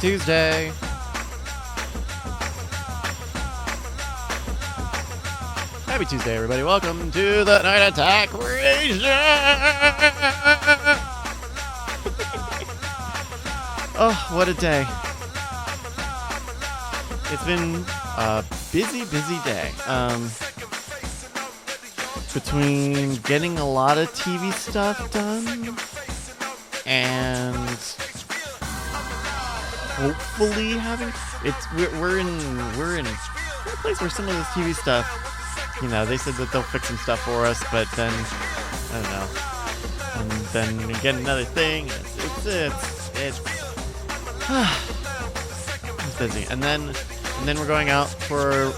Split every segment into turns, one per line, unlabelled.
Tuesday. Happy Tuesday, everybody. Welcome to the Night Attack Preshow. Oh, what a day. It's been a busy day. Between getting a lot of TV stuff done and hopefully having we're in a place where some of this TV stuff, you know, they said that they'll fix some stuff for us, but then I don't know, and then we get another thing. It's busy, and then we're going out for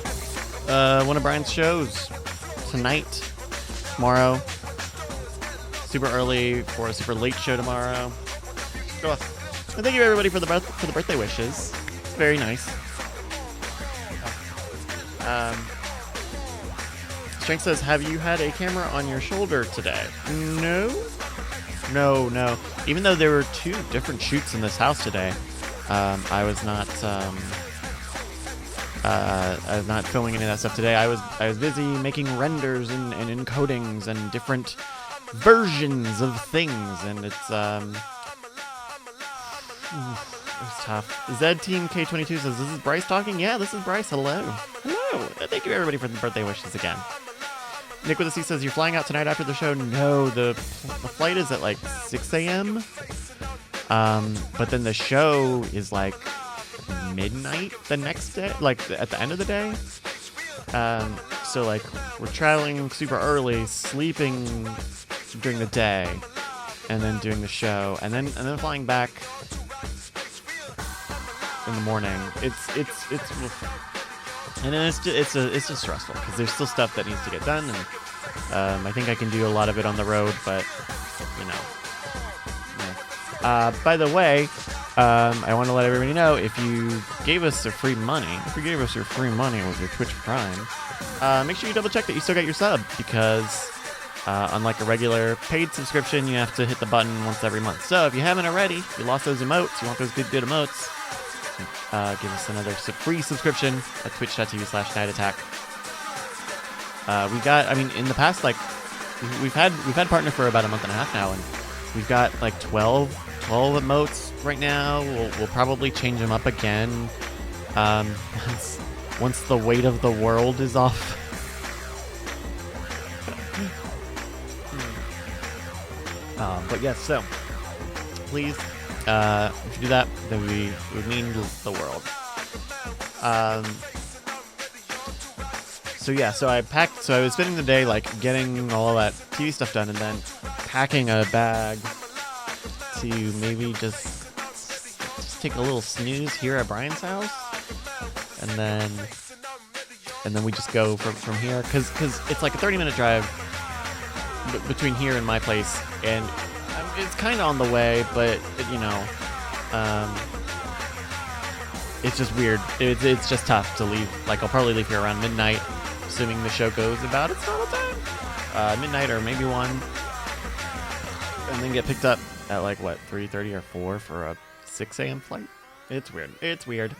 one of Brian's shows tonight. Tomorrow, super early for a super late show tomorrow. Oh, and thank you everybody for the birthday wishes. It's very nice. Strength says, "Have you had a camera on your shoulder today?" No. Even though there were 2 different shoots in this house today, I was not filming any of that stuff today. I was busy making renders and encodings and different versions of things, and it's tough. Zed Team K22 says, "This is Bryce talking." Yeah, this is Bryce. Hello. Thank you everybody for the birthday wishes again. Nick with a C says, "You're flying out tonight after the show?" No, the flight is at like 6 a.m. But then the show is like midnight the next day, like at the end of the day. So like we're traveling super early, sleeping during the day, and then doing the show, and then flying back in the morning. And then it's just stressful because there's still stuff that needs to get done, and I think I can do a lot of it on the road, but you know. By the way, I want to let everybody know, if you gave us your free money with your Twitch Prime, make sure you double check that you still got your sub, because unlike a regular paid subscription, you have to hit the button once every month. So if you haven't already, if you lost those emotes, you want those good emotes, give us another free subscription at twitch.tv/nightattack. We got, in the past, like, we've had partner for about a month and a half now, and we've got like 12 emotes right now. We'll probably change them up again once the weight of the world is off. But yes, so please, if you do that, then we would mean the world. So I packed. So I was spending the day like getting all that TV stuff done, and then packing a bag to maybe just take a little snooze here at Brian's house, and then we just go from here, because it's like a 30-minute drive between here and my place, and it's kind of on the way, but it's just weird. It's just tough to leave. Like, I'll probably leave here around midnight, assuming the show goes about its normal time, midnight or maybe 1, and then get picked up at like 3:30 or 4 for a 6 a.m. flight. It's weird.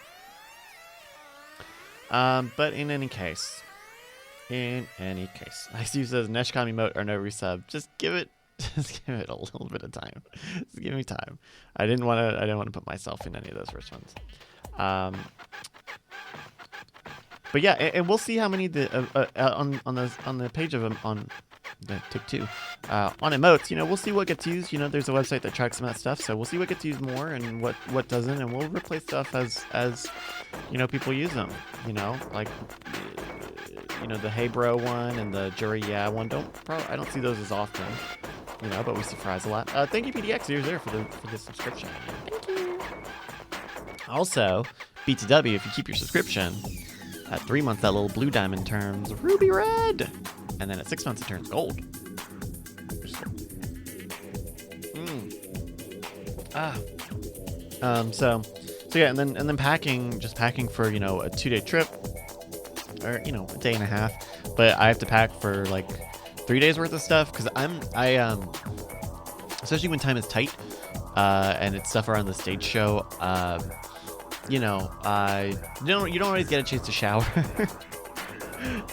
But in any case, I see you says Neshcom emote or no resub. Just give it a little bit of time. Just give me time. I didn't want to put myself in any of those first ones. But yeah, and we'll see how many on the page of them on the take 2 on emotes. We'll see what gets used. There's a website that tracks some of that stuff, so we'll see what gets used more and what doesn't, and we'll replace stuff as people use them. Like the Hey Bro one and the Jury Yeah one. I don't see those as often. But we surprise a lot. Thank you, PDX. You're there for the subscription. Thank you. Also, BTW, if you keep your subscription, at 3 months, that little blue diamond turns ruby red, and then at 6 months, it turns gold. So yeah, and then packing for a 2-day trip, or a day and a half, but I have to pack for like 3 days worth of stuff, because especially when time is tight, and it's stuff around the stage show. you know, you don't always get a chance to shower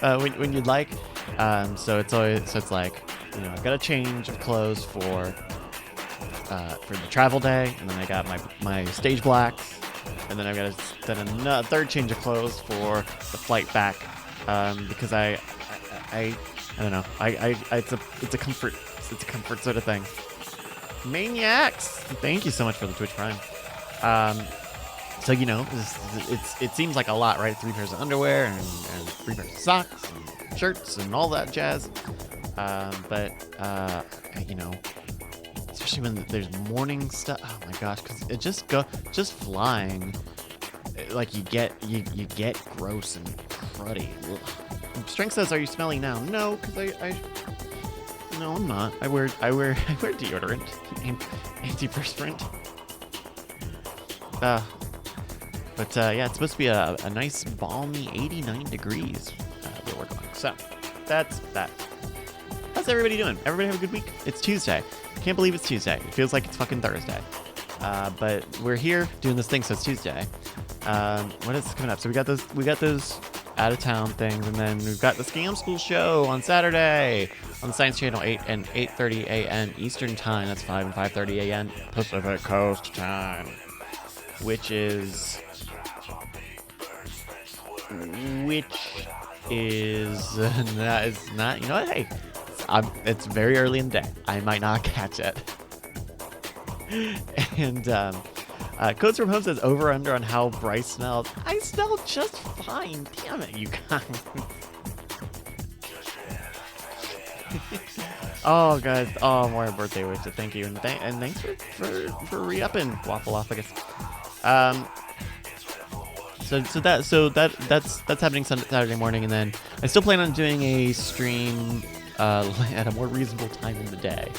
when you'd like. So it's like, you know, I've got a change of clothes for the travel day, and then I got my stage blacks, and then I've got a third change of clothes for the flight back, because I don't know, it's a comfort sort of thing. Maniacs, thank you so much for the Twitch Prime. So you know, it seems like a lot, right? 3 pairs of underwear and 3 pairs of socks and shirts and all that jazz. But you know, especially when there's morning stuff. Oh my gosh, because it just flying, like you get gross and cruddy. Ugh. Strength says, "Are you smelling now?" No, because no, I'm not. I wear deodorant, antiperspirant. But yeah, it's supposed to be a nice balmy 89 degrees where we're going. So that's that. How's everybody doing? Everybody have a good week? It's Tuesday. Can't believe it's Tuesday. It feels like it's fucking Thursday. But we're here doing this thing, so it's Tuesday. What is coming up? So we got those out of town things, and then we've got the Scam School show on Saturday on the Science Channel 8 and 8:30 a.m. Eastern Time. That's 5 and 5:30 a.m. Pacific Coast Time, which is not, you know what? Hey, it's very early in the day. I might not catch it. And Codes from Home says over under on how Bryce smells. I smell just fine. Damn it, you guys. Oh, guys. Oh, more birthday wishes. Thank you. And thanks for re-upping Waffleophagus. So that's happening Saturday morning, and then I still plan on doing a stream at a more reasonable time in the day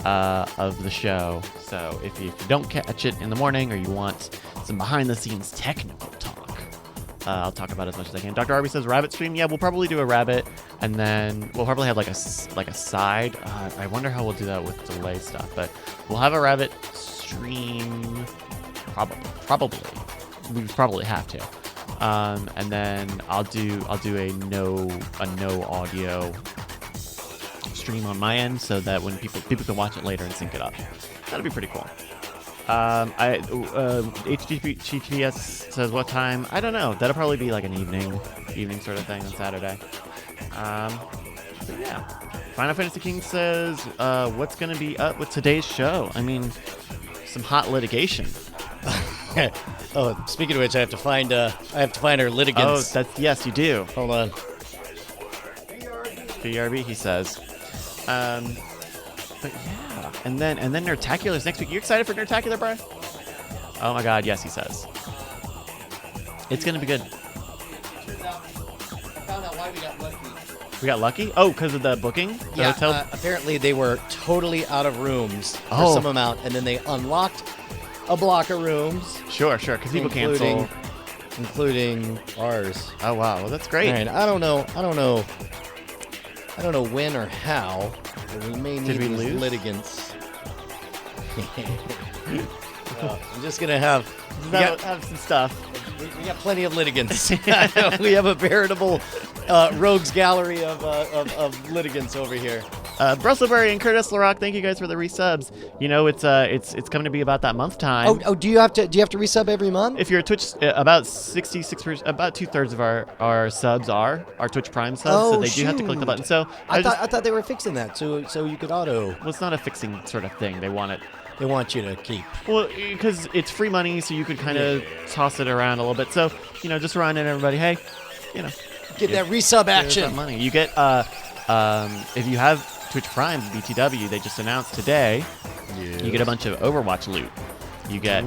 of the show. So if you don't catch it in the morning, or you want some behind-the-scenes technical talk, I'll talk about it as much as I can. Dr. Arby says rabbit stream. Yeah, we'll probably do a rabbit, and then we'll probably have like a side. I wonder how we'll do that with delay stuff, but we'll have a rabbit stream. Probably. We probably have to. And then I'll do a no audio stream on my end, so that when people can watch it later and sync it up. That'd be pretty cool. HTTPS says what time? I don't know. That'll probably be like an evening sort of thing on Saturday. But yeah. Final Fantasy King says, what's gonna be up with today's show? I mean, some hot litigation.
Oh, speaking of which, I have to find our litigants.
Oh, yes, you do.
Hold on.
BRB, he says. But yeah, and then Nerdtacular's next week. You excited for Nerdtacular, Brian? Oh my God, yes, he says. It's gonna be good.
Turns out, I found out why we got lucky.
We got lucky? Oh, because of the booking? The hotel?
Apparently they were totally out of rooms for some amount, and then they unlocked a block of rooms.
Sure, because people cancel.
Including ours.
Oh wow, well that's great.
All right, I don't know when or how, but we may need these litigants. I'm just gonna have
some stuff.
We got plenty of litigants. We have a veritable rogues gallery of litigants over here.
Brustleberry and Curtis LaRock, thank you guys for the resubs. You know, it's coming to be about that month time.
Oh, do you have to resub every month?
If you're a Twitch, about 66%, about 2/3 of our subs are Twitch Prime subs, so they do have to click the button. So
I thought they were fixing that, so you could auto.
Well, it's not a fixing sort of thing. They want it.
They want you to keep.
Well, because it's free money, so you could kind of toss it around a little bit. So, you know, just reminding everybody, hey, you know,
get that resub action.
That money. You get if you have Twitch Prime BTW, they just announced today. Yes. You get a bunch of Overwatch loot. You get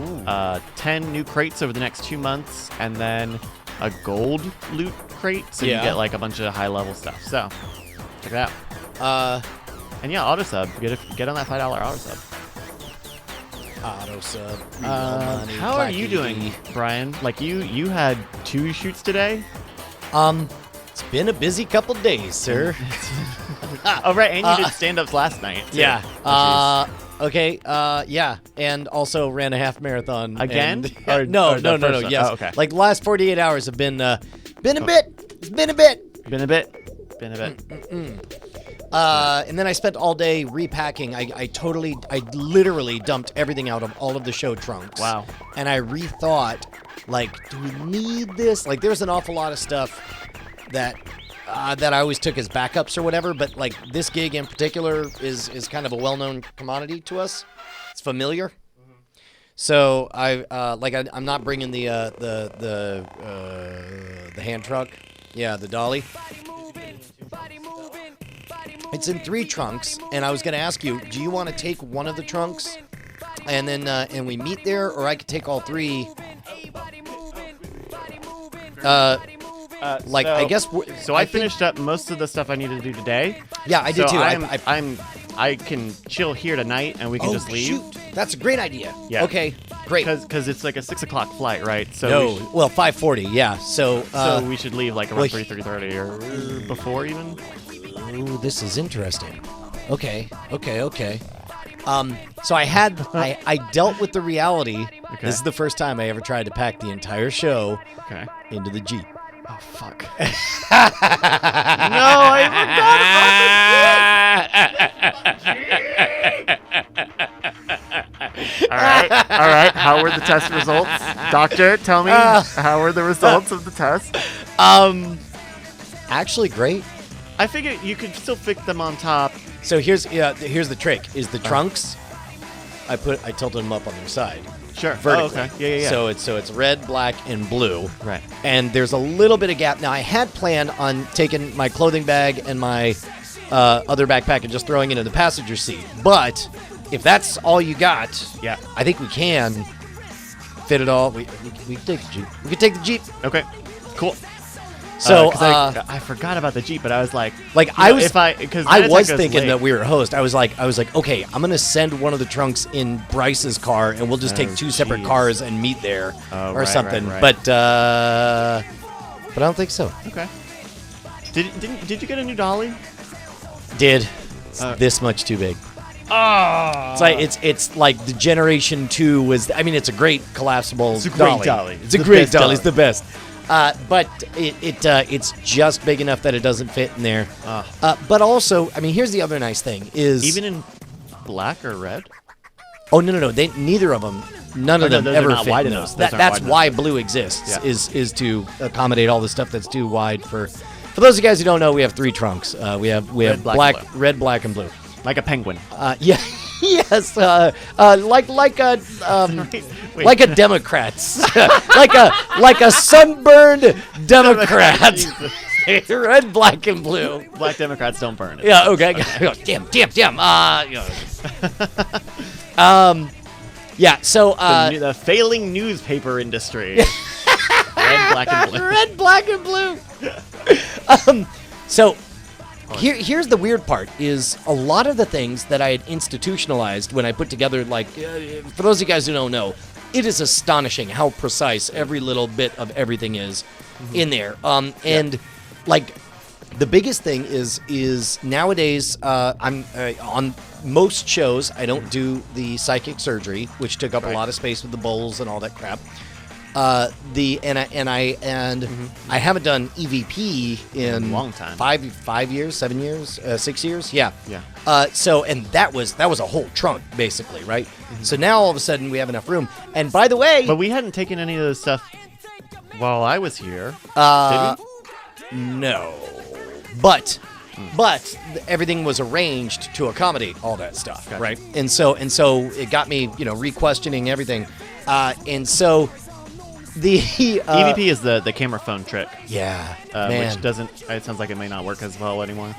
10 new crates over the next 2 months, and then a gold loot crate. So you get like a bunch of high level stuff. So check it out. And yeah, auto sub. Get on that $5 auto sub.
Auto sub.
How are you doing, Brian? Like you had 2 shoots today.
It's been a busy couple days, sir.
Oh right, and you did stand-ups last night. Too.
Yeah. Okay. Yeah. And also ran a half marathon.
Again?
And,
Or
no.
the first one?
Yes.
Oh, okay.
Like the last 48 hours have been a bit. It's been a bit.
Been a bit.
And then I spent all day repacking. I literally dumped everything out of all of the show trunks.
Wow.
And I rethought, like, do we need this? Like, there's an awful lot of stuff that I always took as backups or whatever, but like this gig in particular is kind of a well-known commodity to us. It's familiar. So I'm not bringing the hand truck. Yeah, the dolly. It's in 3 trunks, and I was going to ask you, do you want to take one of the trunks, and then and we meet there, or I could take all 3? I guess.
I finished up most of the stuff I needed to do today.
Yeah, I did too.
I can chill here tonight, and we can just leave.
Shoot. That's a great idea.
Yeah.
Okay, great.
Because it's like a 6 o'clock flight, right? So
5:40. Yeah. So
we should leave like around 3:30 or before even.
Ooh, this is interesting. Okay. So I dealt with the reality.
Okay.
This is the first time I ever tried to pack the entire show into the Jeep.
Oh fuck! No, I forgot about all right. How were the test results, Doctor? Tell me, how were the results of the test?
Actually, great.
I figured you could still fit them on top.
So here's the trick: is the trunks. I tilted them up on their side.
Sure.
Vertically.
Oh, okay. Yeah.
So it's red, black, and blue.
Right.
And there's a little bit of gap. Now I had planned on taking my clothing bag and my other backpack and just throwing it in the passenger seat. But if that's all you got, I think we can fit it all. We can take the Jeep. We can take the Jeep.
Okay. Cool.
So
I forgot about the Jeep, but I was like,
I was thinking that we were host. I was like, okay, I'm gonna send one of the trunks in Bryce's car, and we'll just take 2 separate cars and meet there or something.
Right.
But I don't think so.
Okay. Did you get a new dolly?
Did this much too big?
Oh.
It's like the Generation 2 was. I mean, it's a great collapsible.
It's a great dolly.
It's a great dolly. It's the best. But it's just big enough that it doesn't fit in there. But also, I mean, here's the other nice thing is
even in black or red.
Oh no! Neither of them. None of them ever fit
wide
in
enough.
those. That's why blue exists. Is to accommodate all the stuff that's too wide for. For those of you guys who don't know, we have 3 trunks. We have red, black, and blue.
Like a penguin.
Yeah. Yes, like a Democrat's, like a sunburned Democrat. Red, black, and blue.
Black Democrats don't burn it.
Yeah. Okay. Damn. Yeah. So
the failing newspaper industry. Red, black, and blue.
Red, black, and blue. So. Here's the weird part is a lot of the things that I had institutionalized when I put together, like, for those of you guys who don't know, it is astonishing how precise every little bit of everything is in there. And like the biggest thing is nowadays I'm on most shows I don't do the psychic surgery, which took up a lot of space with the bowls and all that crap. I haven't done EVP in
a long time.
5 years, 7 years, 6 years. Yeah.
Yeah.
So that was a whole trunk basically, right? So now all of a sudden we have enough room. And by the way,
but we hadn't taken any of this stuff while I was here. Did we?
No. But everything was arranged to accommodate all that stuff, right? And so it got me, re-questioning everything. And so the
EVP is the camera phone trick.
Yeah, man.
Which doesn't. It sounds like it may not work as well anymore.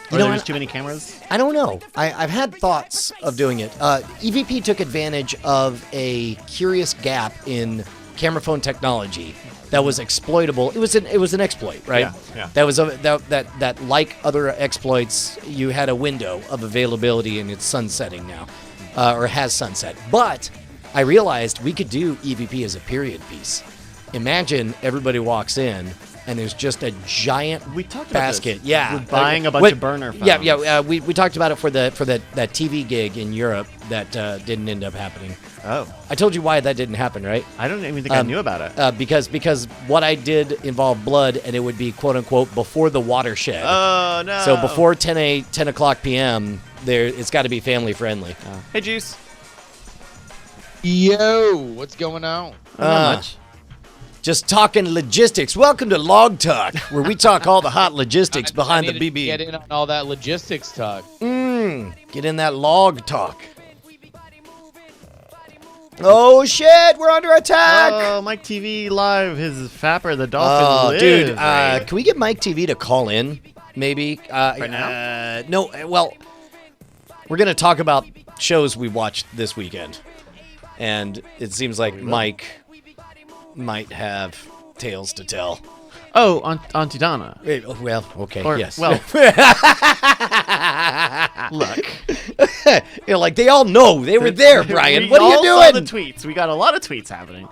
There's
too many cameras.
I don't know. I've had thoughts of doing it. EVP took advantage of a curious gap in camera phone technology that was exploitable. It was an exploit, right?
Yeah.
That was that like other exploits, you had a window of availability and it's sunsetting now, or has sunset. But I realized we could do EVP as a period piece. Imagine everybody walks in and there's just a giant
We talked about
basket.
this.
Yeah,
With buying a bunch of burner phones.
Yeah. We talked about it for that TV gig in Europe that didn't end up happening.
Oh,
I told you why that didn't happen, right?
I don't even think I knew about it.
Because what I did involved blood, and it would be quote unquote before the watershed.
Oh no!
So before 10 o'clock p.m., it's got to be family friendly.
Hey, Juice.
Yo, what's going on?
Not much.
Just talking logistics. Welcome to Log Talk, where we talk all the hot logistics behind
I
the
need to
BB.
Get in on all that logistics talk.
Get in that log talk. Oh shit, we're under attack.
Oh, Mike TV live. His Fapper the Dolphin.
Oh, dude,
lives.
can we get Mike TV to call in, maybe?
Right now?
No, well, we're going to talk about shows we watched this weekend. And it seems like Mike might have tales to tell.
Oh, on Tidana.
Well, okay,
Or,
yes.
well, look.
Like they all know they were there, Brian.
We
What are you
all
doing?
saw the tweets. We got a lot of tweets happening.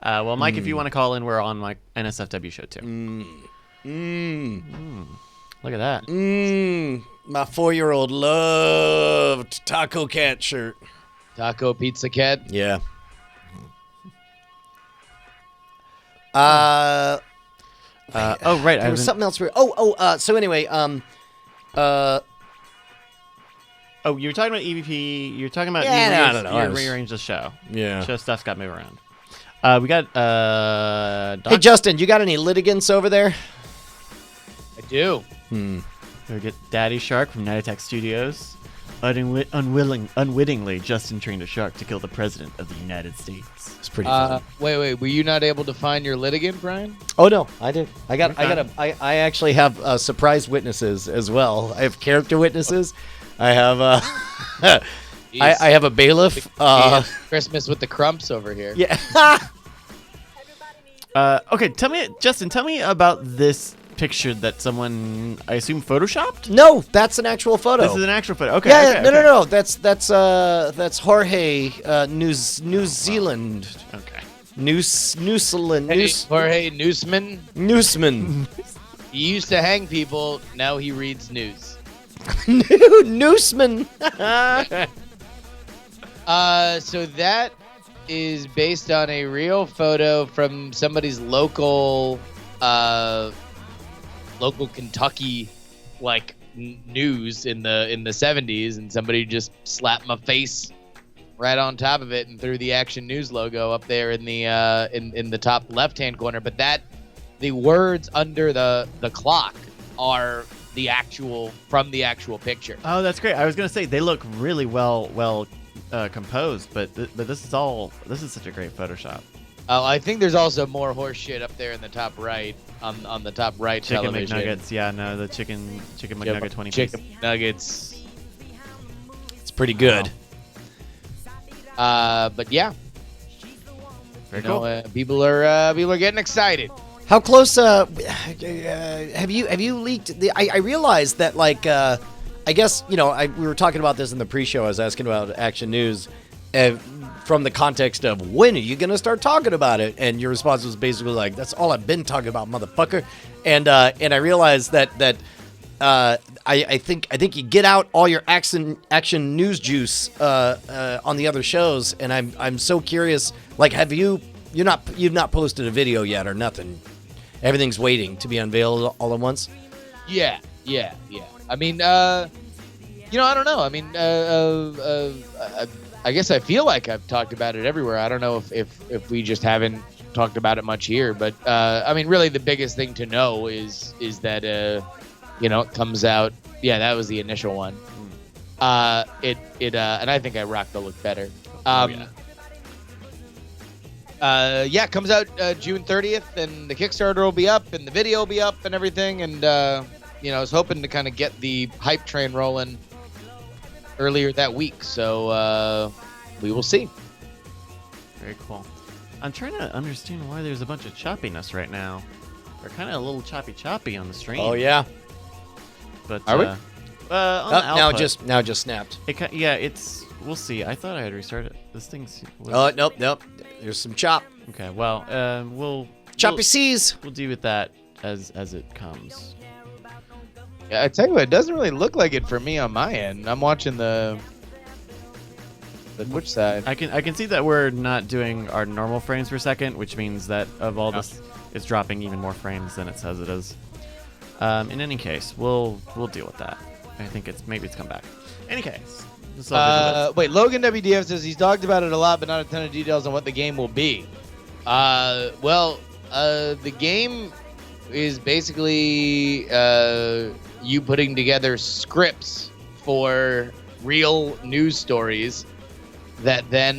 Well, Mike, if you want to call in, we're on my NSFW show too. Look at that.
My 4-year-old loved Taco Cat shirt.
Taco Pizza Cat.
Yeah.
Oh, right.
There was something else. So anyway,
Oh, you were talking about EVP. You're talking about
Yeah, I don't know. I
you
was-
rearranged the show.
Yeah.
Show stuff's got to move around. We got
Hey, Justin, you got any litigants over there?
I do.
We get Daddy Shark from Night Attack Studios. Unwittingly, Justin trained a shark to kill the president of the United States.
It's pretty fun.
Wait. Were you not able to find your litigant, Brian?
Oh no, I did. I
Okay.
actually have surprise witnesses as well. I have character witnesses. I have I have a bailiff.
Christmas with the Crumps over here.
Yeah.
Okay, Justin, tell me about this picture that someone, I assume, photoshopped?
No, that's an actual photo.
This is an actual photo. Okay.
Yeah,
okay,
no,
okay.
no. That's Jorge, New Zealand.
Okay.
New Zealand.
Hey, Jorge Newsman.
Newsman.
He used to hang people. Now he reads news.
Newsman.
So that is based on a real photo from somebody's local Kentucky news in the 70s, and somebody just slapped my face right on top of it and threw the Action News logo up there in the in the top left-hand corner. But the words under the clock are from the actual picture.
Oh, that's great. I was gonna say they look really well composed, but this is such a great Photoshop.
I think there's also more horse shit up there in the top right on the top right
Chicken
television.
McNuggets, yeah, no, the chicken McNugget 20 piece.
Chicken nuggets.
It's pretty good.
But yeah,
Very cool.
people are getting excited.
How close have you leaked? I realized that I guess we were talking about this in the pre-show. I was asking about Action News from the context of when are you gonna start talking about it, and your response was basically like, "That's all I've been talking about, motherfucker." And I realized that I think you get out all your action news juice on the other shows, and I'm so curious. Like, you've not posted a video yet or nothing? Everything's waiting to be unveiled all at once.
Yeah. I mean, I don't know. I mean, I guess I feel like I've talked about it everywhere. I don't know if we just haven't talked about it much here, but I mean, really, the biggest thing to know is that it comes out. Yeah, that was the initial one. And I think I rocked the look better. It comes out June 30th, and the Kickstarter will be up, and the video will be up, and everything. And I was hoping to kind of get the hype train rolling earlier that week, so we will see.
Very cool. I'm trying to understand why there's a bunch of choppiness right now. We're kind of a little choppy on the stream.
Oh yeah.
But
Are we?
on the
now
output,
just snapped.
We'll see. I thought I had restarted. This thing's.
Nope. There's some chop.
Okay. Well, we'll
Choppy seas.
We'll deal with that as it comes.
Yeah, I tell you what, it doesn't really look like it for me on my end. I'm watching the Twitch side.
I can see that we're not doing our normal frames per second, which means that of all this, it's dropping even more frames than it says it is. In any case, we'll deal with that. I think maybe it's come back. Any case.
Wait, Logan WDF says he's talked about it a lot, but not a ton of details on what the game will be. The game is basically you putting together scripts for real news stories that then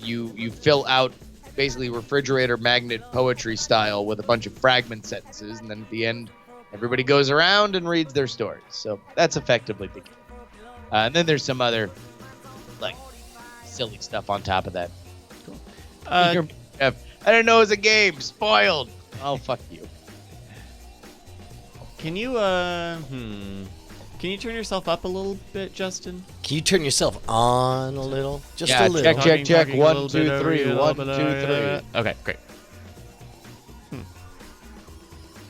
you fill out basically refrigerator magnet poetry style with a bunch of fragment sentences, and then at the end everybody goes around and reads their stories. So that's effectively the game. And then there's some other like silly stuff on top of that.
Cool.
I didn't know it was a game. Spoiled. Oh, fuck you.
Can you Can you turn yourself up a little bit, Justin?
Can you turn yourself on a little? Just
Yeah,
a little.
check.
Talking
1,
a little
2,
bit
3.
over
1,
here,
2, 3.
Okay, great.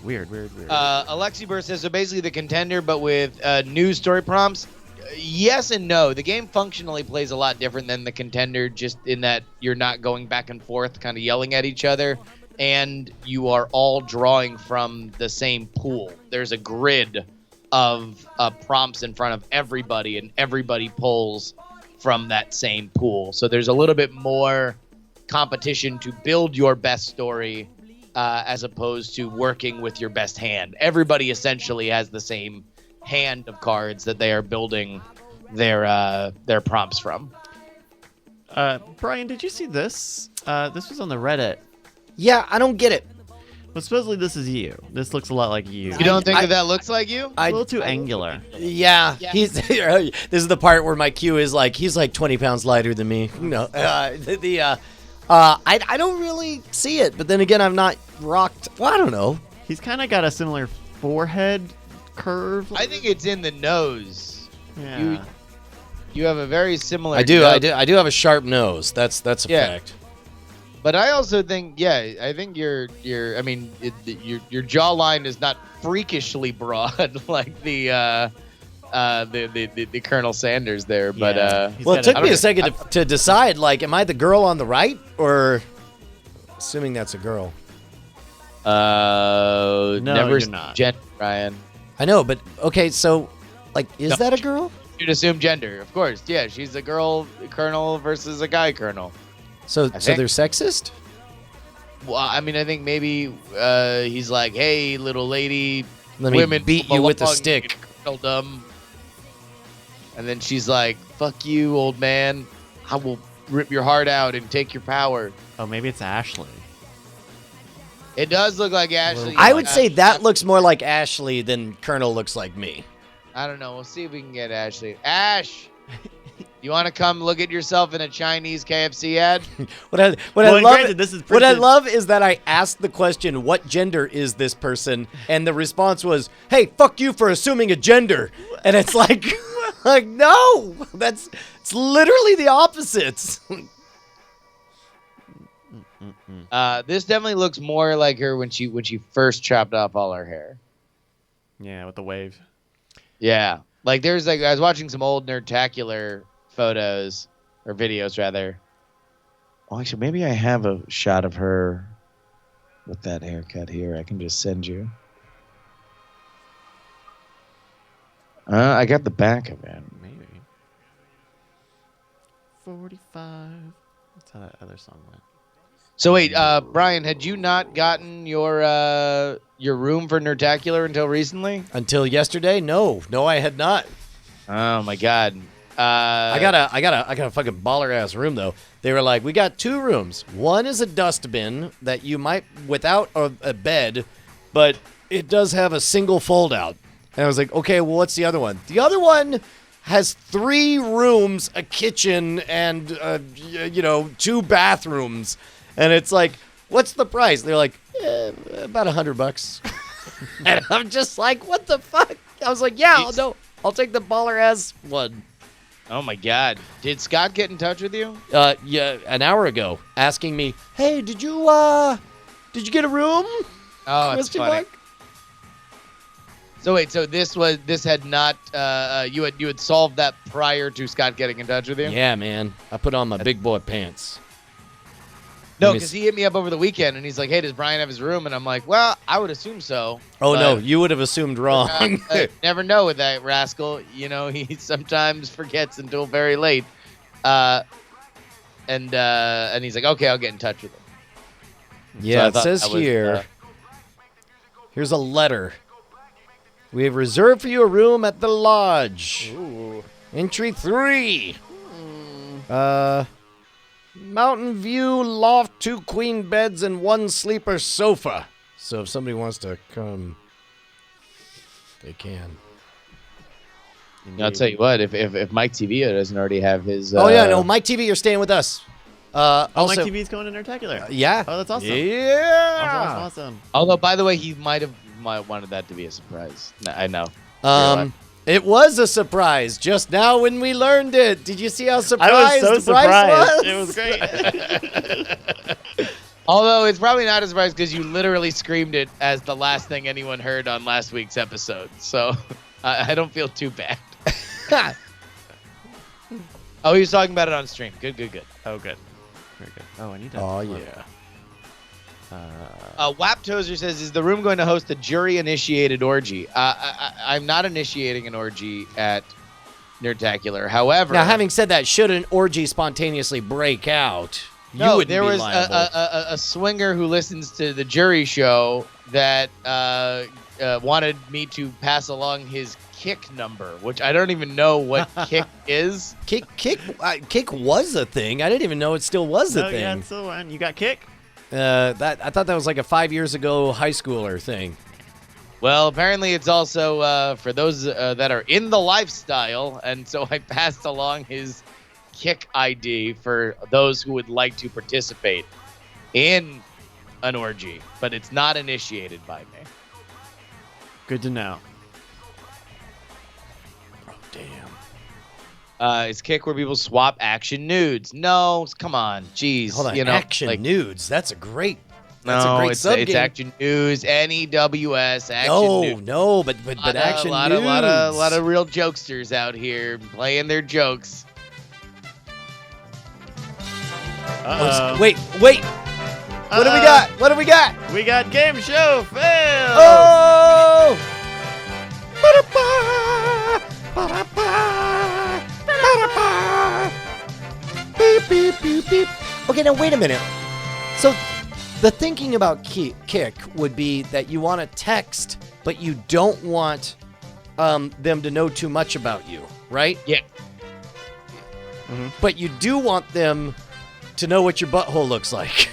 Weird.
Alexi Burr says, so basically the Contender, but with new story prompts. Yes and no. The game functionally plays a lot different than the Contender, just in that you're not going back and forth, kind of yelling at each other, and you are all drawing from the same pool. There's a grid of prompts in front of everybody, and everybody pulls from that same pool. So there's a little bit more competition to build your best story as opposed to working with your best hand. Everybody essentially has the same hand of cards that they are building their prompts from.
Brian, did you see this? This was on the Reddit.
Yeah, I don't get it.
Well, supposedly this is you. This looks a lot like you.
You don't think that looks like you?
It's a little too angular.
Yeah,
Yeah.
he's. This is the part where my cue is like he's like 20 pounds lighter than me. No, I don't really see it, but then again, I'm not rocked. Well, I don't know.
He's kind of got a similar forehead curve.
I think it's in the nose.
Yeah.
You have a very similar.
I do
nose.
have a sharp nose. That's a
Yeah.
fact.
But I also think, I think your jawline is not freakishly broad like the Colonel Sanders there. But
He's
Well, it
got
took
a-
me a second to decide. Like, am I the girl on the right, or assuming that's a girl?
never
you're not.
gender, Ryan.
I know, but okay. So, like, is
No.
that a girl?
You'd assume gender, of course. Yeah, she's a girl colonel versus a guy colonel.
So
think-
they're sexist?
Well, I mean, I think maybe he's like, "Hey, little lady,
Let me
women
beat
come
you with a
along,
stick.
colonel-dom." And then she's like, "Fuck you, old man. I will rip your heart out and take your power."
Oh, maybe it's Ashley.
It does look like Ashley.
I would say that looks more like Ashley than Colonel looks like me.
I don't know. We'll see if we can get Ashley. Ash, you want to come look at yourself in a Chinese KFC ad?
What I
Well, and
love
granted, this is
what I
printed-
love is that I asked the question, "What gender is this person?" and the response was, "Hey, fuck you for assuming a gender." And it's like, like no, it's literally the opposite.
This definitely looks more like her when she first chopped off all her hair.
Yeah, with the wave.
Yeah, like there's like I was watching some old Nerdtacular photos or videos rather. Oh, actually, maybe I have a shot of her with that haircut here. I can just send you. I got the back of it.
Maybe. 45. That's how that other song went.
So wait, Brian, had you not gotten your room for Nerdtacular until recently?
Until yesterday, no, I had not.
Oh my God.
I got a fucking baller ass room though. They were like, we got 2 rooms. One is a dustbin that you might without a bed, but it does have a single fold out. And I was like, okay, well, what's the other one? The other one has 3 rooms, a kitchen, and 2 bathrooms. And it's like, what's the price? They're like, about $100. And I'm just like, what the fuck? I was like, yeah, I'll take the baller ass one.
Oh my God. Did Scott get in touch with you?
Yeah, an hour ago, asking me, "Hey, did you Did you get a room?
Oh, that's
Question
funny.
mark?
So wait, so this had not you had solved that prior to Scott getting in touch with you?
Yeah, man. I put on my big boy pants.
No,
Let me
because he hit me up over the weekend and he's like, "Hey, does Brian have his room?" And I'm like, "Well, I would assume so."
Oh,
but,
no. You would have assumed wrong.
never know with that rascal. You know, he sometimes forgets until very late. And he's like, "Okay, I'll get in touch with him."
Yeah,
So I
it
thought
says
that was,
here. Here's a letter. We have reserved for you a room at the lodge.
Ooh.
Entry 3. Mountain view, loft, 2 queen beds, and 1 sleeper sofa. So if somebody wants to come, they can.
I'll tell you what, if Mike Tevilla doesn't already have his.
Oh, yeah, no, Mike TV, you're staying with us.
Oh,
Also,
Mike TV's going to Nerdtacular.
yeah.
Oh, that's awesome.
Yeah.
Awesome.
Although, by the way, he might wanted that to be a surprise. I know.
It was a surprise just now when we learned it. Did you see how
I
surprised
was so
Bryce
surprised.
was?
It was great.
Although it's probably not a surprise because you literally screamed it as the last thing anyone heard on last week's episode. So I don't feel too bad. Oh, he was talking about it on stream. Good.
Oh, good. Very good. Oh, I need to.
Oh, yeah.
Waptozer says, "Is the room going to host a jury-initiated orgy?" I'm not initiating an orgy at Nerdtacular. However,
Now, having said that, should an orgy spontaneously break out, you would
there
be
was
liable.
a swinger who listens to the jury show that wanted me to pass along his kick number, which I don't even know what kick is.
Kick was a thing. I didn't even know it still was a
Oh, yeah,
thing.
it's still on. You got kick?
I thought that was like a 5 years ago high schooler thing.
Well, apparently it's also for those that are in the lifestyle, and so I passed along his kick ID for those who would like to participate in an orgy, but it's not initiated by me.
Good to know.
Oh, damn.
Is kick where people swap action nudes? No, come on, jeez.
Hold on,
you know,
action
like,
nudes. That's a great
No,
it's
it's action news, NEWS, action news.
No, but action
a
news.
lot of real jokesters out here playing their jokes.
Uh-oh.
Wait. What do we got? What do we got?
We got game show fail.
Oh! Beep, beep, beep, beep. Okay, now wait a minute. So the thinking about kick would be that you want to text, but you don't want them to know too much about you, right?
Yeah.
Mm-hmm. But you do want them to know what your butthole looks like.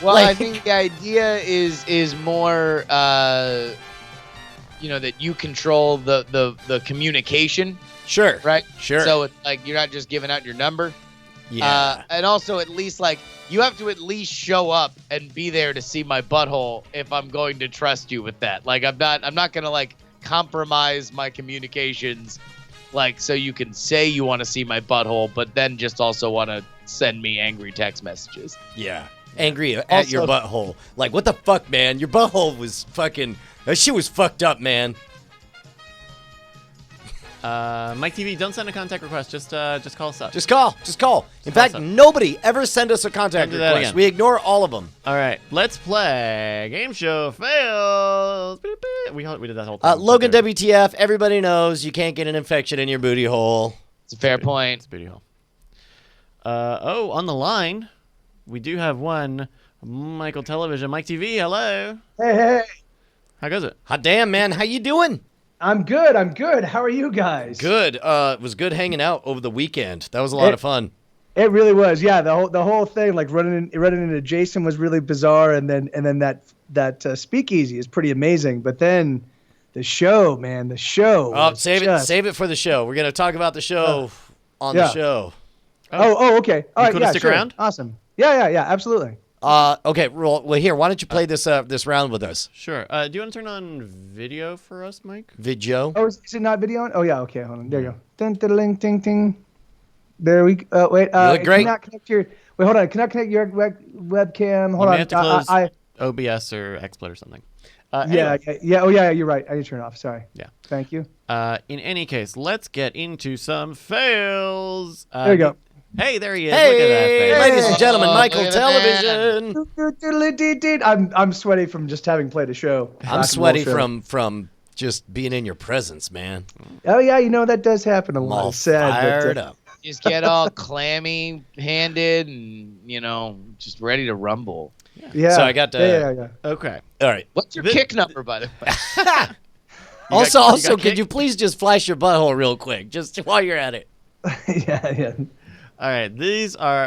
Well,
Like-
I think the idea is more, that you control the communication,
Sure.
right?
Sure.
So it's like you're not just giving out your number.
Yeah.
And also, at least you have to at least show up and be there to see my butthole if I'm going to trust you with that. Like I'm not gonna compromise my communications, so you can say you want to see my butthole, but then just also want to send me angry text messages.
Yeah. Angry at your butthole. Like, what the fuck, man? Your butthole was fucking... That shit was fucked up, man.
Mike TV, don't send a contact request. Just call us up.
Just call. In fact,
up.
nobody ever send us a contact
Don't do that
request.
again.
We ignore all of them.
All right, let's play game show fails. Beep, beep. We did that whole time.
Logan WTF, everybody knows you can't get an infection in your booty hole.
It's a fair point.
It's booty hole. On the line, we do have one Michael Television. Mike TV, hello.
Hey,
How goes it?
Hot damn, man. How you doing?
I'm good. How are you guys?
Good. It was good hanging out over the weekend. That was a lot of fun.
It really was. Yeah, the whole thing, running into Jason was really bizarre, and then that speakeasy is pretty amazing. But then the show, man,
Oh, save it for the show. We're gonna talk about the show on the show.
Oh, okay. All right,
cool to
yeah,
stick
sure.
around?
Awesome. Yeah, absolutely.
Okay. Well, here. Why don't you play this round with us?
Sure. Do you want to turn on video for us, Mike?
Video.
Oh, is it not video? Oh, yeah. Okay, hold on. There you go. Dun, dun, dun, ting, ting. There we go. Wait.
You look great.
Cannot connect your. Wait, hold on. Cannot connect your webcam. Hold
You may
on.
have to close OBS or XSplit or something.
Yeah,
Anyway,
yeah. Oh, yeah. You're right. I need to turn it off. Sorry.
Yeah.
Thank you.
In any case, let's get into some fails.
There we go.
Hey, there he is. Look at that
Hey,
face.
ladies and gentlemen,
Oh,
Michael
look at
Television.
I'm sweaty from just having played a show. Rock
I'm
and
sweaty
roll show.
from just being in your presence, man.
Oh yeah, that does happen a
I'm
lot.
all
It's sad,
fired
but,
up.
Just get all clammy handed and just ready to rumble.
Yeah.
So I got to-
Yeah.
Okay.
All right.
What's your kick number, by the way?
Also, could
kicked?
you please just flash your butthole real quick, just while you're at it?
Yeah.
All right.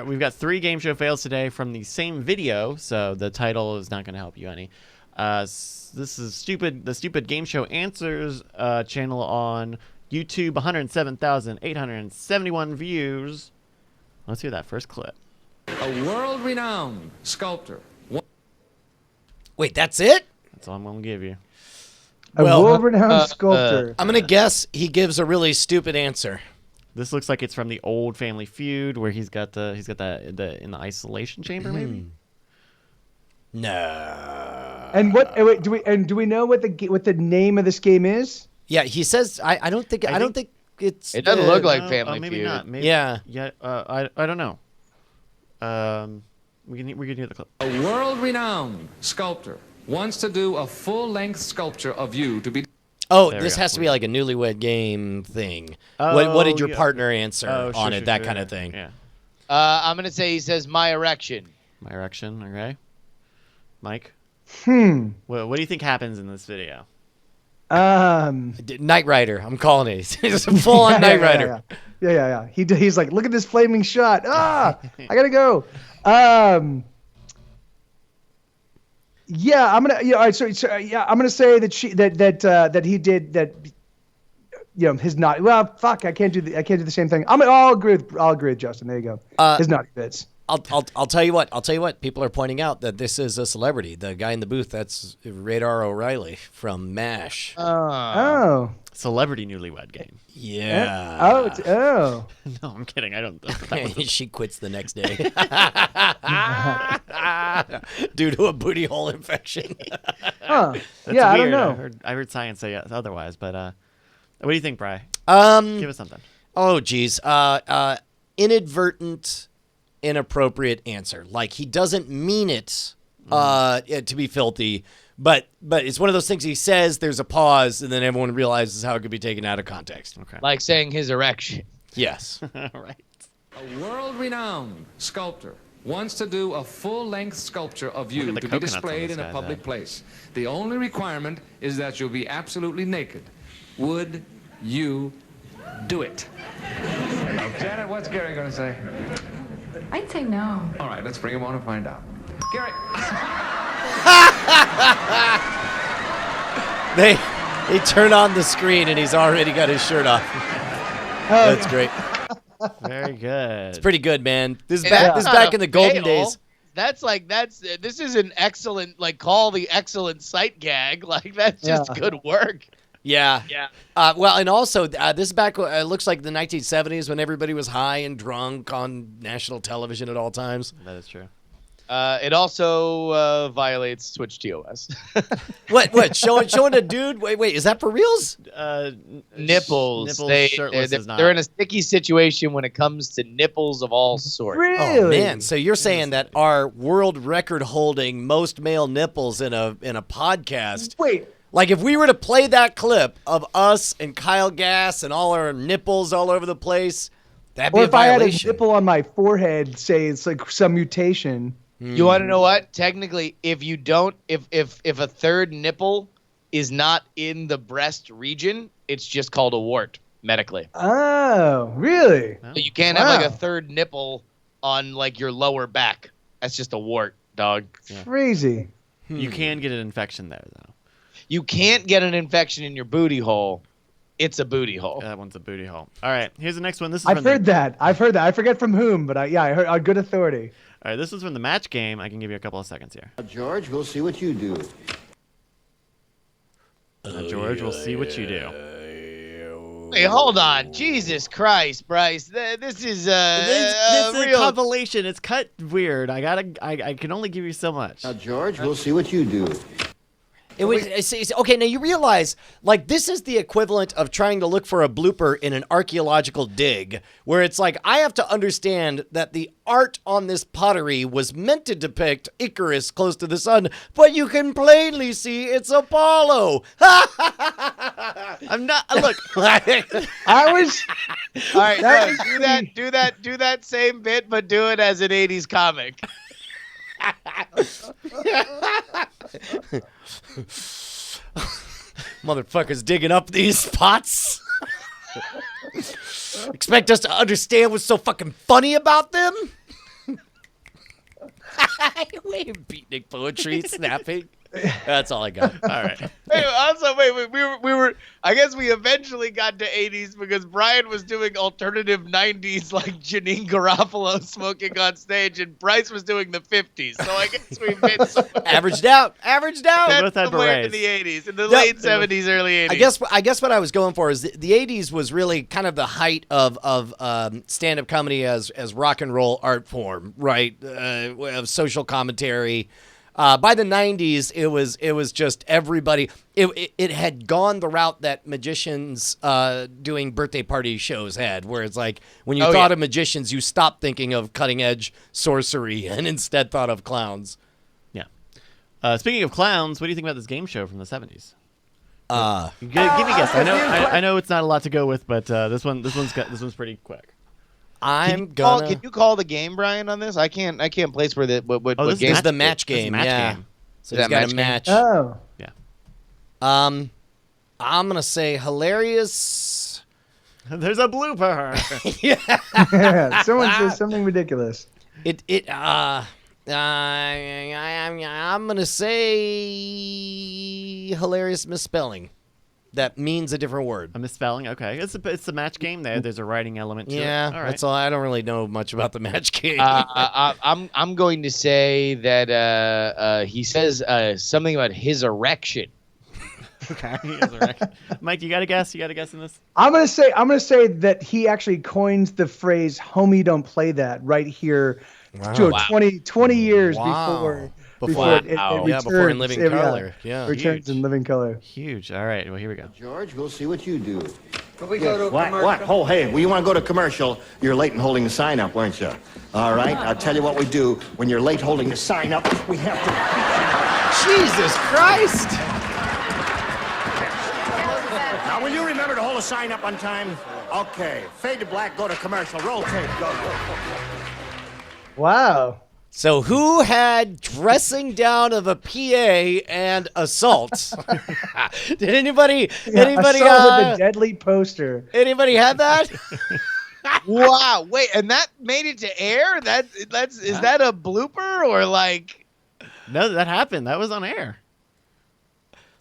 We've got 3 game show fails today from the same video, so the title is not going to help you any. This is the Stupid Game Show Answers channel on YouTube, 107,871 views. Let's hear that first clip.
A world-renowned sculptor.
Wait, that's it?
That's all I'm going to give you.
A
Well,
world-renowned sculptor.
I'm gonna guess he gives a really stupid answer.
This looks like it's from the old Family Feud where he's got the in the isolation chamber maybe.
No.
And what? Wait, do we know what the name of this game is?
Yeah, he says I don't think it's.
It doesn't look like
No,
Family
maybe
Feud.
not. Maybe,
Yeah.
Yeah. I don't know. We can hear the clip.
A world-renowned sculptor wants to do a full-length sculpture of you to be.
Oh,
There we
this
go.
has to be like a newlywed game thing.
Oh,
What did your
yeah.
partner answer
Oh,
on
sure,
it? That
sure.
kind of thing.
Yeah.
I'm gonna say he says my erection.
My erection. Okay. Mike,
Hmm.
what do you think happens in this video?
Knight Rider. I'm calling it. He's a full-on Knight Rider.
Yeah. He's like, look at this flaming shot. Ah, I gotta go. Yeah, I'm gonna. Yeah, all right. So I'm gonna say that that he did that. His naughty. Well, fuck, I can't do the same thing. I'll agree with Justin. There you go. His naughty bits.
I'll tell you what. I'll tell you what. People are pointing out that this is a celebrity. The guy in the booth, that's Radar O'Reilly from MASH.
Oh.
Celebrity newlywed game.
Yeah.
Oh.
No, I'm kidding. I don't. That was
She quits the next day due to a booty hole infection.
Huh.
That's
Yeah, I
weird.
don't know.
I heard science say otherwise, but what do you think, Bri? Give us something.
Oh, geez. Inadvertent, inappropriate answer. Like he doesn't mean it to be filthy, but it's one of those things he says. There's a pause, and then everyone realizes how it could be taken out of context.
Okay.
Like saying his erection.
Yes.
All right.
A world-renowned sculptor wants to do a full-length sculpture of
Look
you
at the
to be
coconuts on
displayed
this
in a
guy's
public
head.
place. The only requirement is that you'll be absolutely naked. Would you do it? Janet, what's Gary going to say?
I'd say no.
All right, let's bring him on and find out. Gary.
They turn on the screen, and he's already got his shirt off. That's great.
Very good.
It's pretty good, man. This is
And
back.
that's
This is
not
back
a
in the golden
fail.
days.
This is an excellent, call the excellent sight gag. That's just good work.
Yeah.
Yeah.
Well, and also, this is back, looks like the 1970s when everybody was high and drunk on national television at all times.
That is true.
It also violates Twitch TOS.
What? Showing a dude? Wait, is that for reals?
Nipples.
Shirtless is not.
They're in a sticky situation when it comes to nipples of all sorts.
Really?
Oh, man. So you're saying that our world record holding most male nipples in a podcast.
Wait.
Like if we were to play that clip of us and Kyle Gass and all our nipples all over the place, that'd be
Or
a
if I had a
violation.
nipple on my forehead, say it's like some mutation.
You want to know what? Technically, if a third nipple is not in the breast region, it's just called a wart medically.
Oh, really?
So you can't have
Wow.
a third nipple on your lower back. That's just a wart, dog.
Crazy.
You can get an infection there, though.
You can't get an infection in your booty hole. It's a booty hole.
That one's a booty hole. All right, here's the next one. This is
I've
from
heard that. I forget from whom, but I heard on good authority.
All right, this is from the match game. I can give you a couple of seconds here.
George, we'll see what you do.
George, we'll see what you do.
Wait, hold on. Jesus Christ, Bryce. This is
This is a
real.
compilation. It's cut weird. I can only give you so much.
Now, George, we'll see what you do.
It was okay. Now you realize, like, this is the equivalent of trying to look for a blooper in an archaeological dig, where it's like I have to understand that the art on this pottery was meant to depict Icarus close to the sun, but you can plainly see it's Apollo.
I'm not. Look,
I was.
All right,
That
no, do that same bit, but do it as an '80s comic.
Motherfuckers digging up these pots. Expect us to understand what's so fucking funny about them? Beatnik poetry, snapping. That's all I got.
all right.
Hey, also, wait, we were. I guess we eventually got to '80s because Brian was doing alternative '90s like Janine Garofalo smoking on stage, and Bryce was doing the '50s. So I guess we fit
Averaged out.
They both had
somewhere in
berets.
the '80s, in the late '70s, early '80s.
I guess what I was going for is the 80s was really kind of the height of stand-up comedy as rock and roll art form, right? Of social commentary. By the 90s, it was just everybody. It had gone the route that magicians doing birthday party shows had, where it's like when you thought of magicians, you stopped thinking of cutting edge sorcery and instead thought of clowns.
Yeah. Speaking of clowns, what do you think about this game show from the 70s? Give me a guess. I know it's not a lot to go with, but this one's pretty quick.
Can
you call the game, Brian, on this? I can't place where what
this
game.
is the match game.
This is match
Yeah.
game.
So
Is
he's
that
got
match
a
game?
match.
Oh.
Yeah.
I'm gonna say hilarious.
There's a blooper.
Someone says something ridiculous.
I'm gonna say hilarious misspelling. That means a different word.
A misspelling. Okay. It's the match game. There's a writing element to
Yeah,
it. All right.
that's all. I don't really know much about the match game.
I'm going to say that he says something about his erection.
Okay. Mike, you got a guess? You got a guess in this?
I'm gonna say that he actually coins the phrase "homie, don't play that" right here.
Wow.
20 years
Wow.
before it
Yeah,
returns.
before in living color. Yeah.
Returns in living color.
Huge. All right. Well, here we go.
George, we'll see what you do.
Can we go to a
What?
commercial?
What? Oh, hey, well, you want to go to commercial? You're late in holding the sign up, weren't you? All right, I'll tell you what we do. When you're late holding the sign up, we have to...
Jesus Christ!
Now, will you remember to hold the sign up on time? Okay, fade to black, go to commercial, roll tape, go.
Wow.
So who had dressing down of a PA and assault? Did anybody
Assault with a deadly poster.
anybody have that?
Wow! Wait, and that made it to air? Is that a blooper or like?
No, that happened. That was on air.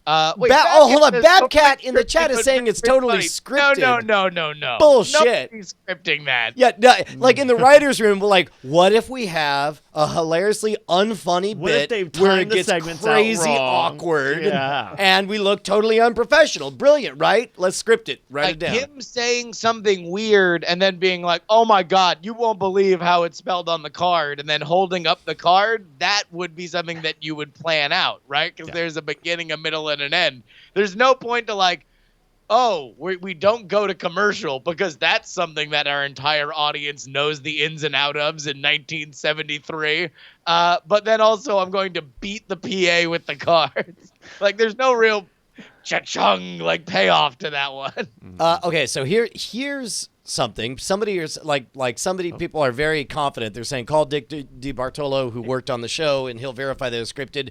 Wait,
Hold on.
says
Babcat
totally
in the chat is
scripted,
saying it's
but
totally
funny.
scripted.
No.
Bullshit.
Nobody's scripting that.
Yeah, no, like in the writers' room, we're like, what if we have a hilariously unfunny
What if
bit
they've
where
timed
it
the
gets
segments out
crazy
wrong?
awkward
Yeah.
and we look totally unprofessional? Brilliant, right? Let's script it. Write
Like
it down.
him saying something weird and then being like, "Oh my God, you won't believe how it's spelled on the card," and then holding up the card. That would be something that you would plan out, right? Because there's a beginning, a middle, and an end. There's no point to like, oh, we don't go to commercial because that's something that our entire audience knows the ins and outs of in 1973. But then also I'm going to beat the PA with the cards. Like there's no real cha-chung like payoff to that one.
Okay, so here's something. Somebody is people are very confident. They're saying call Dick DiBartolo, who worked on the show, and he'll verify that it was scripted.